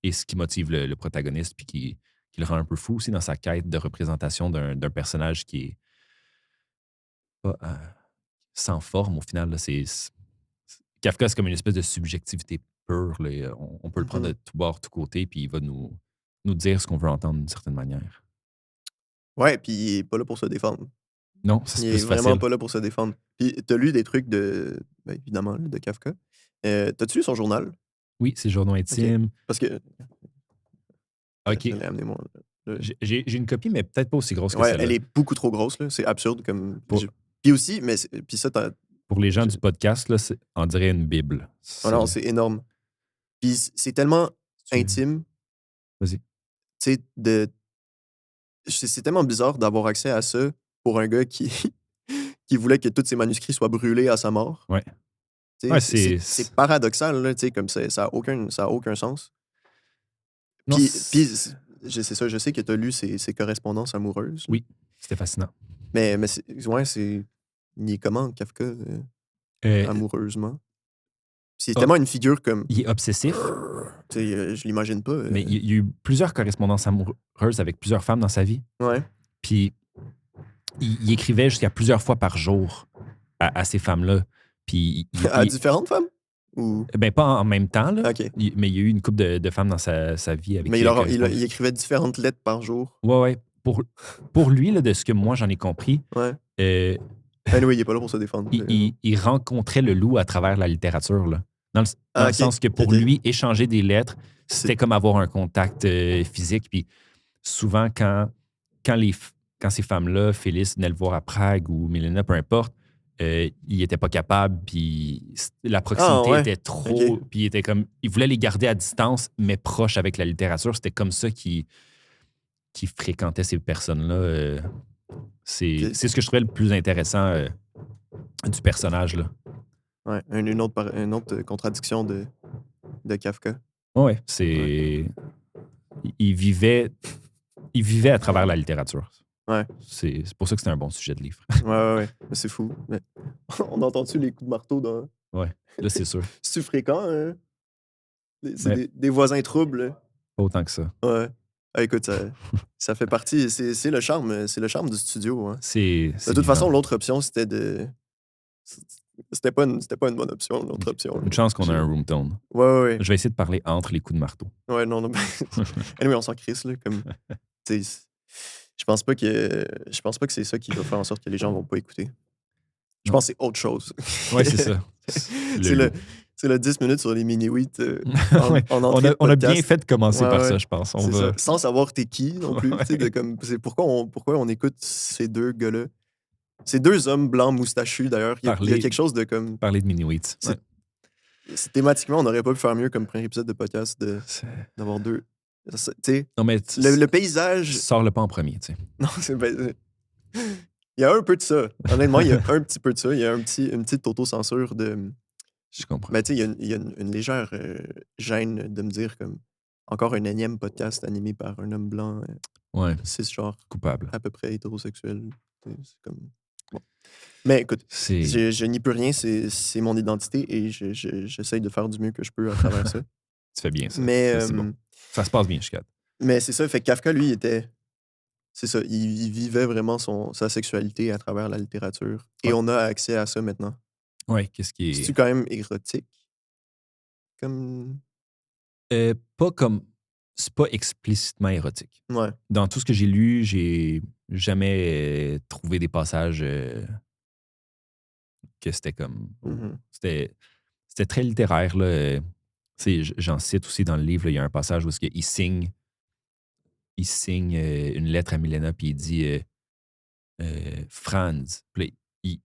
et ce qui motive le protagoniste, puis qui le rend un peu fou aussi dans sa quête de représentation d'un personnage qui est pas sans forme au final. Là, Kafka, c'est comme une espèce de subjectivité pure. Là. On peut le prendre de tout bord, tout côté, puis il va nous dire ce qu'on veut entendre d'une certaine manière. Ouais, puis il n'est pas là pour se défendre. Non, c'est plus facile. Il est vraiment pas là pour se défendre. Puis t'as lu des trucs évidemment, de Kafka. T'as-tu lu son journal? Oui, c'est Journaux intimes. Okay. Parce que... OK. J'allais amener J'ai une copie, mais peut-être pas aussi grosse que Ouais, celle-là. elle est beaucoup trop grosse, là. C'est absurde comme. Puis aussi, mais puis ça, pour les gens du podcast, là, on dirait une Bible. Oh non, c'est énorme. Puis c'est tellement intime. Vas-y. Tu sais, c'est tellement bizarre d'avoir accès à ça pour un gars qui, qui voulait que tous ses manuscrits soient brûlés à sa mort. Ouais. Ouais, c'est paradoxal, là, ça n'a aucun sens. Puis, c'est ça, je sais que tu as lu ses correspondances amoureuses. Oui, c'était fascinant. Mais c'est. Il est comment, Kafka, amoureusement? C'est tellement une figure comme. Il est obsessif. Je l'imagine pas. Mais il y a eu plusieurs correspondances amoureuses avec plusieurs femmes dans sa vie. Ouais. Puis il écrivait jusqu'à plusieurs fois par jour à ces femmes-là. Puis à différentes femmes? Ou... Ben, pas en même temps, là. Okay. Mais il y a eu une couple de femmes dans sa vie avec. Mais il écrivait différentes lettres par jour. Ouais. Pour lui, là, de ce que moi j'en ai compris. Ouais. Oui, il est pas là pour se défendre. Il rencontrait le loup à travers la littérature, là. Dans le sens que pour lui, échanger des lettres, c'était comme avoir un contact physique. Puis souvent, quand ces femmes-là, Phyllis, venaient le voir à Prague ou Milena, peu importe, il n'était pas capable, puis la proximité était trop. Puis il voulait les garder à distance, mais proches avec la littérature. C'était comme ça qu'il fréquentait ces personnes-là. C'est ce que je trouvais le plus intéressant du personnage, là. Ouais, une autre contradiction de Kafka. Ouais, il vivait à travers la littérature. Ouais. C'est pour ça que c'est un bon sujet de livre. Ouais. C'est fou. Mais on entend-tu les coups de marteau dans. Ouais, là, c'est sûr. C'est-tu fréquent, hein? C'est des voisins troubles. Pas autant que ça. Ouais. Ah, écoute, ça fait partie. C'est le charme du studio. Hein. De toute façon, l'autre option, c'était de. C'était pas une bonne option, l'autre option. Une chance qu'on a un room tone. Ouais. Je vais essayer de parler entre les coups de marteau. Ouais, non. Anyway, on s'en crisse, là. Comme, je pense pas que c'est ça qui va faire en sorte que les gens vont pas écouter. Je pense que c'est autre chose. Ouais, c'est ça. C'est le 10 minutes sur les mini-wheats. On a bien fait de commencer par ça, je pense. Ça. Sans savoir t'es qui non plus. C'est pourquoi on écoute ces deux gars-là. Ces deux hommes blancs moustachus, d'ailleurs. Il y a quelque chose de comme. Parler de mini-wheats. Thématiquement, on n'aurait pas pu faire mieux comme premier épisode de podcast d'avoir deux. Non, mais le paysage. Sors-le pas en premier, tu sais. Non, il y a un peu de ça. Honnêtement, il y a un petit peu de ça. Il y a une petite autocensure de. Je comprends. Mais tu sais, il y a une légère gêne de me dire comme encore un énième podcast animé par un homme blanc. Cisgenre. Coupable. À peu près hétérosexuel. C'est comme. Bon. Mais écoute, je n'y peux rien, c'est mon identité et j'essaye de faire du mieux que je peux à travers ça. Tu fais bien ça. Mais, c'est bon. Ça se passe bien, Chicat. Mais c'est ça, fait que Kafka, lui, c'est ça, il vivait vraiment sa sexualité à travers la littérature. Et on a accès à ça maintenant. Ouais, qu'est-ce qui est. C'est-tu quand même érotique? Comme. Pas comme. C'est pas explicitement érotique. Ouais. Dans tout ce que j'ai lu, j'ai jamais trouvé des passages que c'était comme. C'était très littéraire, là. J'en cite aussi dans le livre, là, il y a un passage où il signe une lettre à Milena, puis il dit Franz. Puis il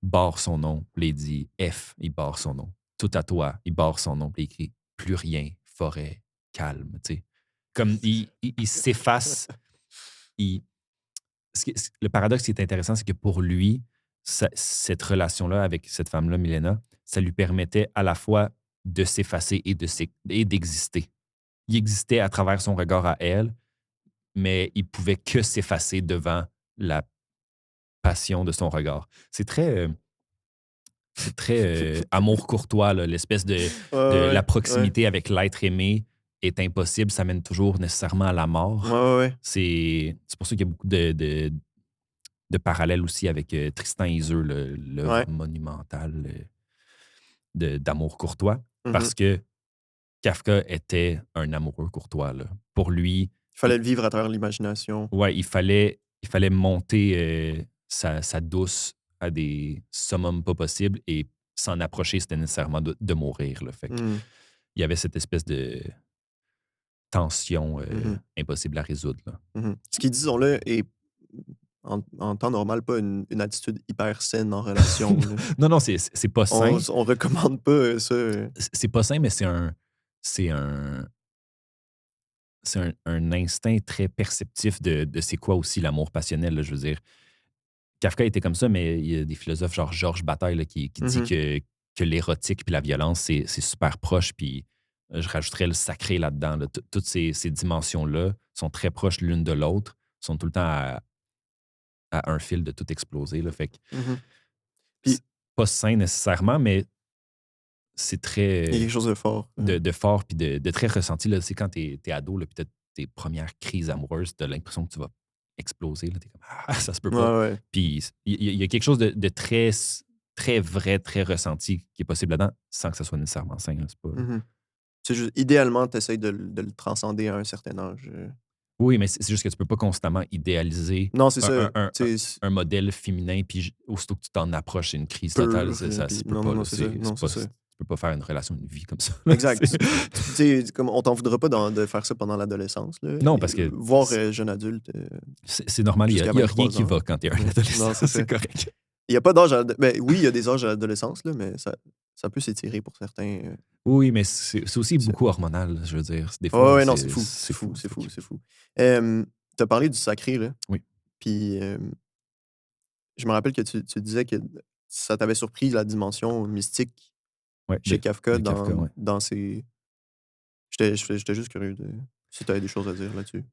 barre son nom, puis il dit F, il barre son nom. Tout à toi, il barre son nom, puis il écrit plus rien, forêt, calme, tu sais. Comme il s'efface. Le paradoxe qui est intéressant, c'est que pour lui, cette relation-là avec cette femme-là, Milena, ça lui permettait à la fois de s'effacer et d'exister. Il existait à travers son regard à elle, mais il pouvait que s'effacer devant la passion de son regard. C'est très amour courtois, là, l'espèce de la proximité avec l'être aimé est impossible, ça mène toujours nécessairement à la mort. Ouais. C'est pour ça qu'il y a beaucoup de parallèles aussi avec Tristan et Iseult, l'œuvre monumentale d'amour courtois, parce que Kafka était un amoureux courtois. Là. Pour lui... Il fallait le vivre à travers l'imagination. Ouais, il fallait monter sa douce à des summums pas possibles et s'en approcher, c'était nécessairement de mourir. Là. Fait il y avait cette espèce de tension impossible à résoudre. Là. Ce qu'ils disent, disons-le, est en temps normal pas une attitude hyper saine en relation. Non, c'est pas sain. On recommande pas ça. C'est pas sain, mais c'est un, un instinct très perceptif de c'est quoi aussi l'amour passionnel. Là, je veux dire, Kafka était comme ça, mais il y a des philosophes genre Georges Bataille là, qui dit que l'érotique puis la violence, c'est super proche. Puis je rajouterais le sacré là-dedans. Là. Toutes ces dimensions-là sont très proches l'une de l'autre, sont tout le temps à un fil de tout exploser. Là. Fait que Puis, c'est pas sain nécessairement, mais c'est très. il y a quelque chose de fort. De fort puis de très ressenti. Là. C'est quand t'es ado, là, puis t'as tes premières crises amoureuses, t'as l'impression que tu vas exploser. Là. T'es comme Ah, ça se peut pas. Ouais. Puis il y a quelque chose de très, très vrai, très ressenti qui est possible là-dedans, sans que ça soit nécessairement sain. Là. C'est pas... C'est juste, idéalement, tu essaies de le transcender à un certain âge. Oui, mais c'est juste que tu peux pas constamment idéaliser Non, c'est ça. un modèle féminin, puis aussitôt que tu t'en approches, c'est une crise totale. Ça se peut pas. Tu peux pas faire une relation, une vie comme ça. Là. Exact. Comme on t'en voudra pas de faire ça pendant l'adolescence. Là. Non, parce que... Voir jeune adulte... c'est normal, il y a rien qui va quand tu es un adolescent. Non, c'est correct. Il n'y a pas d'âge oui, il y a des âges à l'adolescence, là, mais ça peut s'étirer pour certains. Oui, mais c'est aussi beaucoup hormonal, je veux dire. Des fois, non, c'est fou. Tu as parlé du sacré, là. Oui. Puis, je me rappelle que tu disais que ça t'avait surpris la dimension mystique chez Kafka dans ses... J'étais juste curieux si tu avais des choses à dire là-dessus.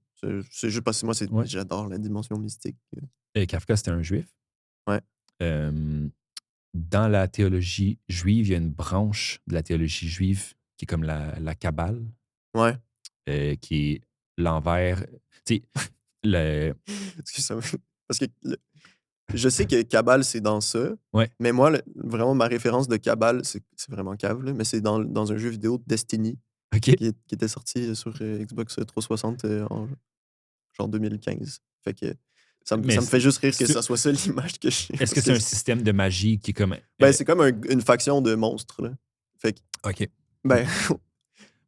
C'est juste parce que moi, j'adore la dimension mystique. Kafka, c'était un juif. Ouais. Dans la théologie juive, il y a une branche de la théologie juive qui est comme la Kabbale. Ouais. Qui est l'envers. Tu sais, Excuse-moi. Parce que je sais que Kabbale, c'est dans ça. Ouais. Mais moi, vraiment, ma référence de Kabbale, c'est vraiment cave, là, mais c'est dans un jeu vidéo Destiny qui était sorti sur Xbox 360 en genre 2015. Fait que ça me fait juste rire que ça soit ça l'image que j'ai. Est-ce que c'est un système de magie qui est comme... c'est comme une faction de monstres. Là. Fait que, OK. Ben...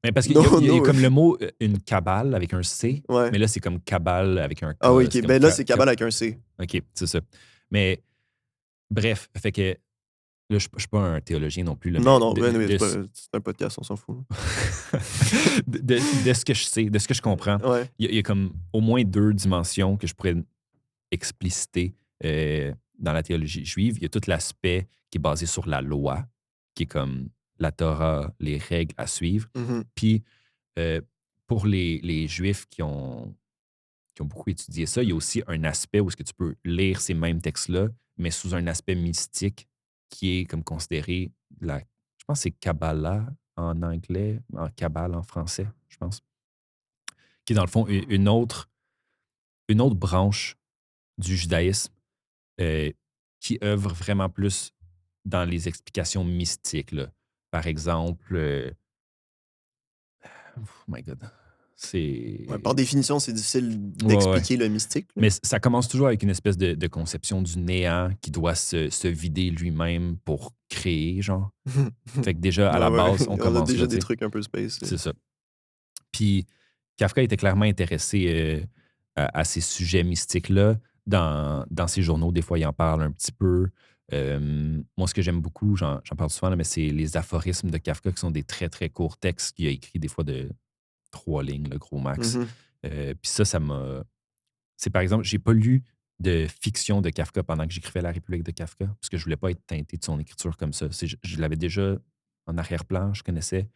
mais parce qu'il y a comme le mot une cabale avec un C, mais là, c'est comme cabale avec un K. Ah oui, OK. Ben là, c'est cabale avec un C. OK, c'est ça. Mais bref, fait que là, je suis pas un théologien non plus. Là, non, c'est un podcast, on s'en fout. de ce que je sais, de ce que je comprends, il y a comme au moins 2 dimensions que je pourrais expliciter dans la théologie juive. Il y a tout l'aspect qui est basé sur la loi, qui est comme la Torah, les règles à suivre. Puis, pour les Juifs qui ont beaucoup étudié ça, il y a aussi un aspect où est-ce que tu peux lire ces mêmes textes-là, mais sous un aspect mystique qui est comme considéré je pense que c'est Kabbalah en anglais, en Kabbale en français, je pense, qui est dans le fond une autre branche du judaïsme qui œuvre vraiment plus dans les explications mystiques. Là. Par exemple, oh my God, c'est... par définition, c'est difficile d'expliquer le mystique. Là. Mais ça commence toujours avec une espèce de conception du néant qui doit se vider lui-même pour créer, genre. Fait que déjà, à la base, on commence a déjà là, des trucs un peu space. C'est ça. Puis Kafka était clairement intéressé à ces sujets mystiques-là. Dans ses journaux, des fois, il en parle un petit peu. Moi, ce que j'aime beaucoup, j'en parle souvent, là, mais c'est les aphorismes de Kafka qui sont des très, très courts textes qu'il a écrits des fois de 3 lignes, le gros max. Puis ça m'a... C'est par exemple, j'ai pas lu de fiction de Kafka pendant que j'écrivais La République de Kafka, parce que je voulais pas être teinté de son écriture comme ça. Je l'avais déjà en arrière-plan, je connaissais,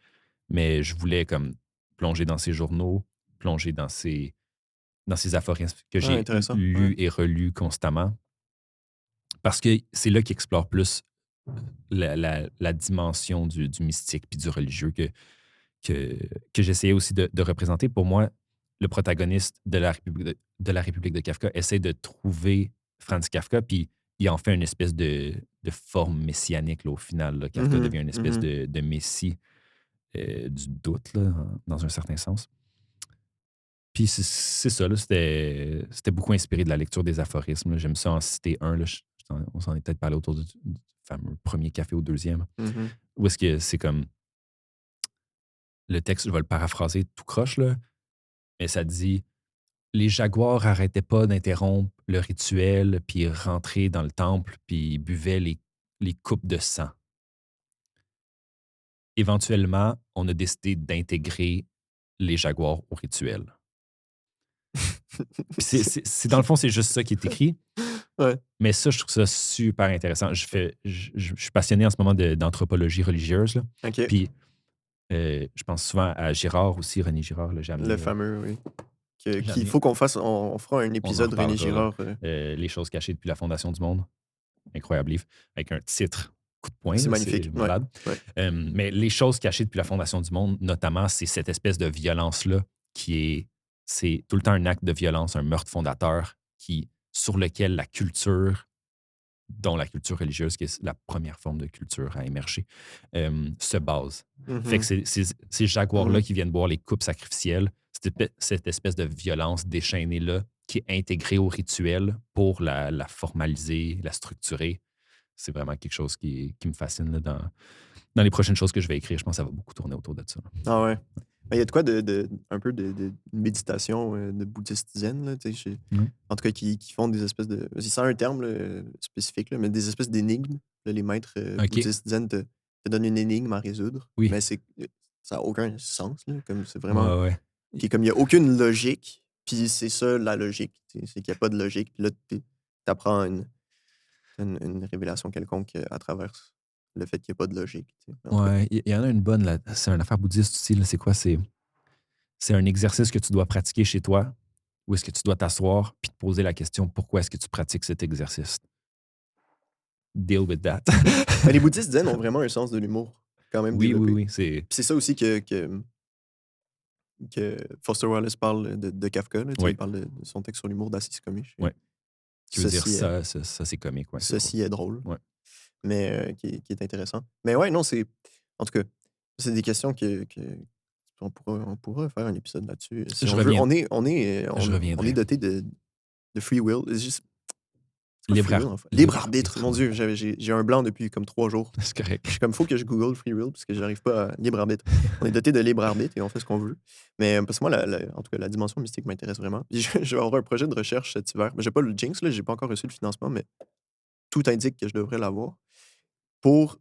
mais je voulais comme plonger dans ses journaux, plonger dans ses aphorismes que j'ai lus et relus constamment. Parce que c'est là qu'il explore plus la dimension du mystique puis du religieux que j'essayais aussi de représenter. Pour moi, le protagoniste de la République de Kafka essaie de trouver Franz Kafka, puis il en fait une espèce de forme messianique là, au final. Là. Kafka devient une espèce de messie du doute, là, dans un certain sens. Puis c'est ça, là, c'était beaucoup inspiré de la lecture des aphorismes. Là. J'aime ça en citer un. Là, on s'en est peut-être parlé autour du fameux premier café au deuxième. Où est-ce que c'est comme... Le texte, je vais le paraphraser tout croche, là, Mais ça dit les jaguars arrêtaient pas d'interrompre le rituel, puis rentraient dans le temple, puis buvaient les coupes de sang. Éventuellement, on a décidé d'intégrer les jaguars au rituel. Dans le fond, c'est juste ça qui est écrit. Ouais. Mais ça, je trouve ça super intéressant. Je suis passionné en ce moment d'anthropologie religieuse. Là. OK. Puis, je pense souvent à Girard aussi, René Girard. Là, Le fameux, oui. Qu'il amené- faut qu'on fasse. On fera un on en épisode René reparlera, là. Girard. Les choses cachées depuis la fondation du monde. Incroyable livre. Avec un titre coup de poing. C'est là, magnifique. c'est malade. Ouais. Mais les choses cachées depuis la fondation du monde, notamment, c'est cette espèce de violence-là c'est tout le temps un acte de violence, un meurtre fondateur sur lequel la culture, dont la culture religieuse, qui est la première forme de culture à émerger, se base. Fait que Mhm. c'est ces jaguars-là qui viennent boire les coupes sacrificielles, cette espèce de violence déchaînée-là qui est intégrée au rituel pour la formaliser, la structurer. C'est vraiment quelque chose qui me fascine là, dans les prochaines choses que je vais écrire. Je pense que ça va beaucoup tourner autour de ça. Ah ouais. Il y a de quoi un peu de méditation de bouddhiste zen, là, tu sais, en tout cas, qui font des espèces de. C'est un terme là, spécifique, là, mais des espèces d'énigmes. Là, les maîtres OK. bouddhistes zen te donnent une énigme à résoudre, Oui. mais ça n'a aucun sens. Là, comme c'est Ouais, vraiment. ouais. Puis comme il n'y a aucune logique, puis c'est ça la logique. C'est qu'il n'y a pas de logique. Puis là, tu apprends une révélation quelconque à travers le fait qu'il n'y a pas de logique. En tout cas. Ouais, il y en a une bonne, là. C'est une affaire bouddhiste aussi. Là. C'est quoi? C'est un exercice que tu dois pratiquer chez toi, ou est-ce que tu dois t'asseoir puis te poser la question pourquoi est-ce que tu pratiques cet exercice? Deal with that. Mais les bouddhistes zen ont vraiment un sens de l'humour quand même Oui, développé. oui. Puis c'est ça aussi que Foster Wallace parle de Kafka. Là, tu sais, Oui. il parle de son texte sur l'humour d'Assis Comiche. Ouais. Qui veut dire Ceci, ça c'est comique. Ouais, c'est ceci est drôle, Ouais. mais qui est intéressant. Mais ouais, non, c'est. En tout cas, c'est des questions on pourra faire un épisode là-dessus. Si Je on veut. reviens. On est Je reviendrai. doté de free will. C'est juste. Libre Libre arbitre. Mon Dieu, j'ai un blanc depuis comme 3 jours. C'est correct. Je suis comme, faut que je Google free will parce que j'arrive pas à libre arbitre. On est doté de libre arbitre et on fait ce qu'on veut. Mais parce que moi, en tout cas, la dimension mystique m'intéresse vraiment. Puis je vais avoir un projet de recherche cet hiver. J'ai pas le Jinx, là, j'ai pas encore reçu le financement, mais tout indique que je devrais l'avoir. Pour.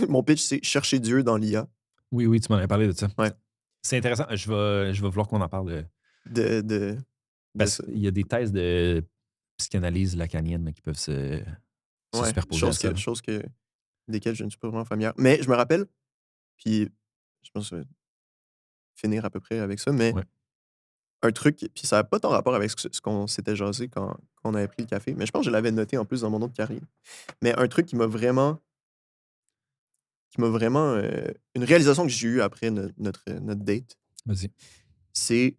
Mon pitch, c'est chercher Dieu dans l'IA. Oui, tu m'en avais parlé de ça. Ouais. C'est intéressant. Je vais vouloir qu'on en parle. De Parce ça. qu'il y a des thèses de psychanalyse lacanienne là, qui peuvent se superposer à ça. Desquelles je ne suis pas vraiment familier. Mais je me rappelle, puis je pense finir à peu près avec ça, mais Ouais. un truc, puis ça n'a pas tant rapport avec ce qu'on s'était jasé quand on avait pris le café, mais je pense que je l'avais noté en plus dans mon autre carrière. Mais un truc une réalisation que j'ai eue après notre date, Vas-y. c'est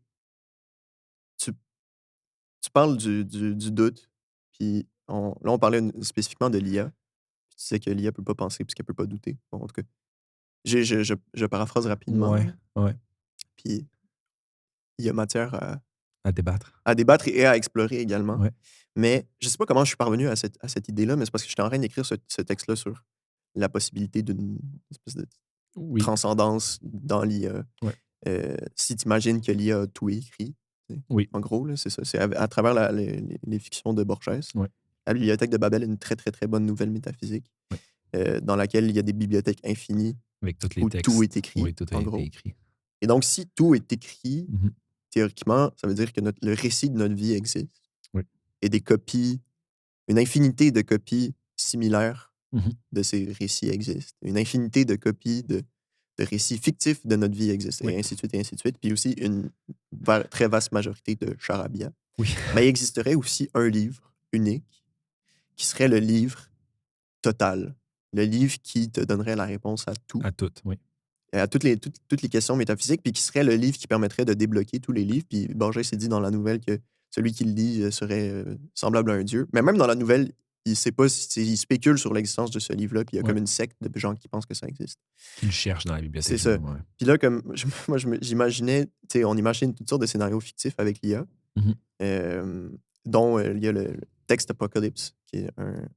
tu, tu parles du doute, puis là on parlait spécifiquement de l'IA, puis tu sais que l'IA peut pas penser puisqu'elle peut pas douter. Bon, en tout cas, je paraphrase rapidement, Ouais. puis il y a matière À débattre. à débattre et à explorer également. Ouais. Mais je sais pas comment je suis parvenu à cette idée-là, mais c'est parce que j'étais en train d'écrire ce texte-là sur la possibilité d'une espèce de Oui. transcendance dans l'IA. Ouais. Si tu imagines que l'IA a tout écrit, tu sais, Oui. en gros, là, c'est ça. C'est à travers les fictions de Borges. Ouais. La bibliothèque de Babel est une très, très, très bonne nouvelle métaphysique dans laquelle il y a des bibliothèques infinies Avec tous les où textes. tout est écrit, Oui, tout a en été gros. écrit. Et donc, si tout est écrit, Mhm. théoriquement, ça veut dire que le récit de notre vie existe. Oui. Et des copies, une infinité de copies similaires Mhm. de ces récits existent. Une infinité de copies de récits fictifs de notre vie existent. Oui. Et ainsi de suite, et ainsi de suite. Puis aussi une très vaste majorité de charabia. Oui. Mais il existerait aussi un livre unique qui serait le livre total. Le livre qui te donnerait la réponse à tout. À toutes, oui. À toutes les questions métaphysiques, puis qui serait le livre qui permettrait de débloquer tous les livres. Puis Borges s'est dit dans la nouvelle que celui qui le lit serait semblable à un dieu. Mais même dans la nouvelle, il sait pas, il spécule sur l'existence de ce livre-là, puis il y a comme une secte de gens qui pensent que ça existe. Qui le cherchent dans la bibliothèque. C'est ça. Ouais. Puis là, comme moi, j'imaginais, tu sais, on imagine toutes sortes de scénarios fictifs avec l'IA, dont il y a le texte Apocalypse, qui est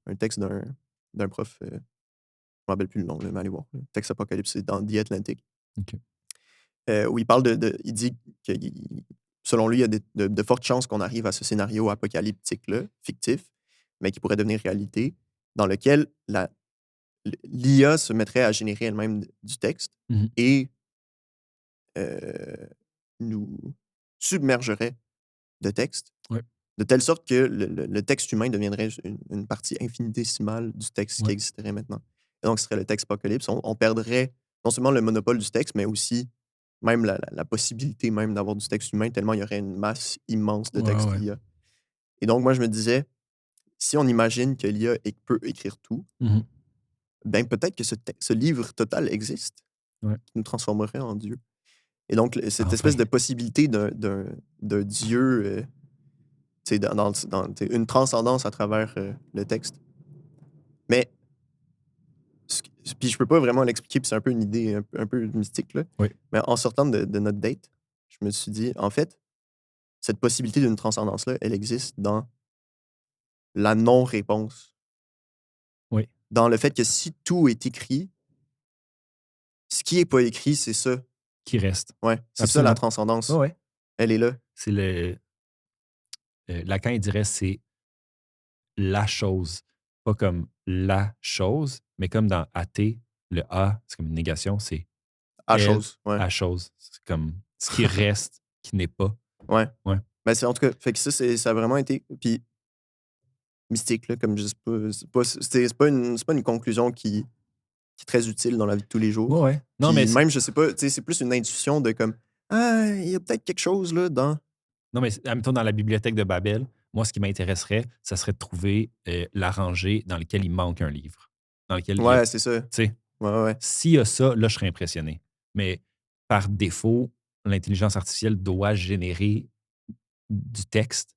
un texte d'un prof. Je me rappelle plus le nom, mais allez voir. Le texte Apocalypse, c'est dans The Atlantic. OK. Où il parle il dit que selon lui, il y a de fortes chances qu'on arrive à ce scénario apocalyptique-là, fictif, mais qui pourrait devenir réalité, dans lequel l'IA se mettrait à générer elle-même du texte et nous submergerait de texte, de telle sorte que le texte humain deviendrait une partie infinitésimale du texte qui existerait maintenant. Et donc, ce serait le texte apocalypse. On perdrait non seulement le monopole du texte, mais aussi même la possibilité même d'avoir du texte humain, tellement il y aurait une masse immense de texte qu'il y a. Et donc, moi, je me disais, si on imagine que l'IA peut écrire tout, ben peut-être que ce livre total existe, qui nous transformerait en Dieu. Et donc, cette espèce de possibilité d'un Dieu, dans une transcendance à travers le texte. Mais, puis je peux pas vraiment l'expliquer, puis c'est un peu une idée un peu mystique, là. Mais en sortant de notre date, je me suis dit, en fait, cette possibilité d'une transcendance-là, elle existe dans la non-réponse. Dans le fait que si tout est écrit, ce qui n'est pas écrit, c'est ça. Qui reste. Ouais, c'est ça la transcendance. Elle est là. C'est Lacan, il dirait, c'est la chose. Pas comme la chose, mais comme dans athée, le A, c'est comme une négation, c'est à chose. À chose. C'est comme ce qui reste, qui n'est pas. Ouais. Ben, en tout cas, fait que ça a vraiment été. Puis, mystique, là, comme je sais pas. C'est pas une conclusion qui est très utile dans la vie de tous les jours. Non, mais même, je sais pas, c'est plus une intuition de comme, il y a peut-être quelque chose là dans. Non, mais admettons, dans la bibliothèque de Babel, moi, ce qui m'intéresserait, ça serait de trouver la rangée dans laquelle il manque un livre. Dans lequel c'est ça. Tu sais, ouais. S'il y a ça, là, je serais impressionné. Mais par défaut, l'intelligence artificielle doit générer du texte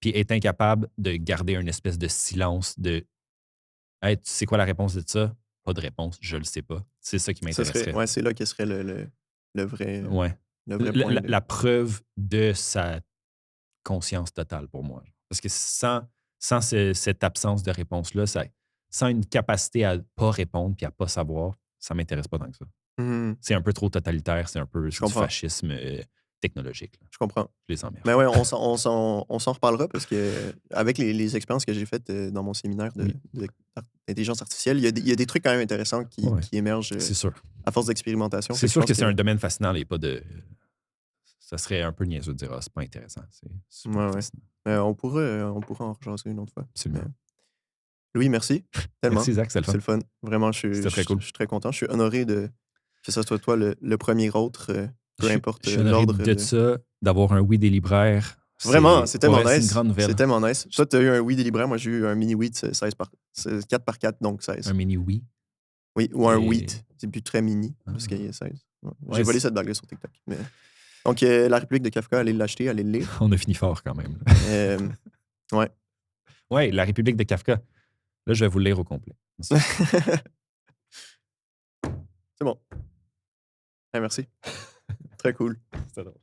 puis est incapable de garder une espèce de silence de hey, tu sais quoi la réponse de ça? Pas de réponse, je le sais pas. C'est ça qui m'intéresserait. C'est là que serait le vrai, ouais. le vrai point. La preuve de sa conscience totale pour moi. Parce que sans cette absence de réponse-là, sans une capacité à pas répondre puis à pas savoir, ça m'intéresse pas tant que ça. C'est un peu trop totalitaire, c'est un peu du fascisme technologique. Là. Je comprends. Je les emmerde. Mais ouais, on s'en reparlera parce que avec les expériences que j'ai faites dans mon séminaire d'intelligence artificielle, il y a des trucs quand même intéressants qui émergent c'est sûr. à force d'expérimentation. C'est sûr que c'est un domaine fascinant et pas de... Ça serait un peu niaiseux de dire « Ah, c'est pas intéressant. » C'est super fascinant. On pourra en rejaser une autre fois. Absolument. Louis, merci. Tellement. Merci, Zach, c'est le fun. Vraiment, je suis très content. Je suis honoré que ce soit toi le premier autre, peu importe l'ordre. Je suis de ça, d'avoir un oui des libraires. Vraiment, c'est tellement nice. C'est une grande nouvelle. C'est tellement nice. Toi, tu as eu un oui des libraires. Moi, j'ai eu un mini wheat 4x4, donc 16. Un mini oui? Oui, ou un wheat. C'est plus très mini, parce qu'il y a 16. J'ai volé cette blague-là sur TikTok. Mais... Donc, La République de Kafka, allez l'acheter, allez le lire. On a fini fort quand même. Ouais. Ouais, La République de Kafka. Là, je vais vous le lire au complet. C'est bon. Merci. Très cool. C'était drôle.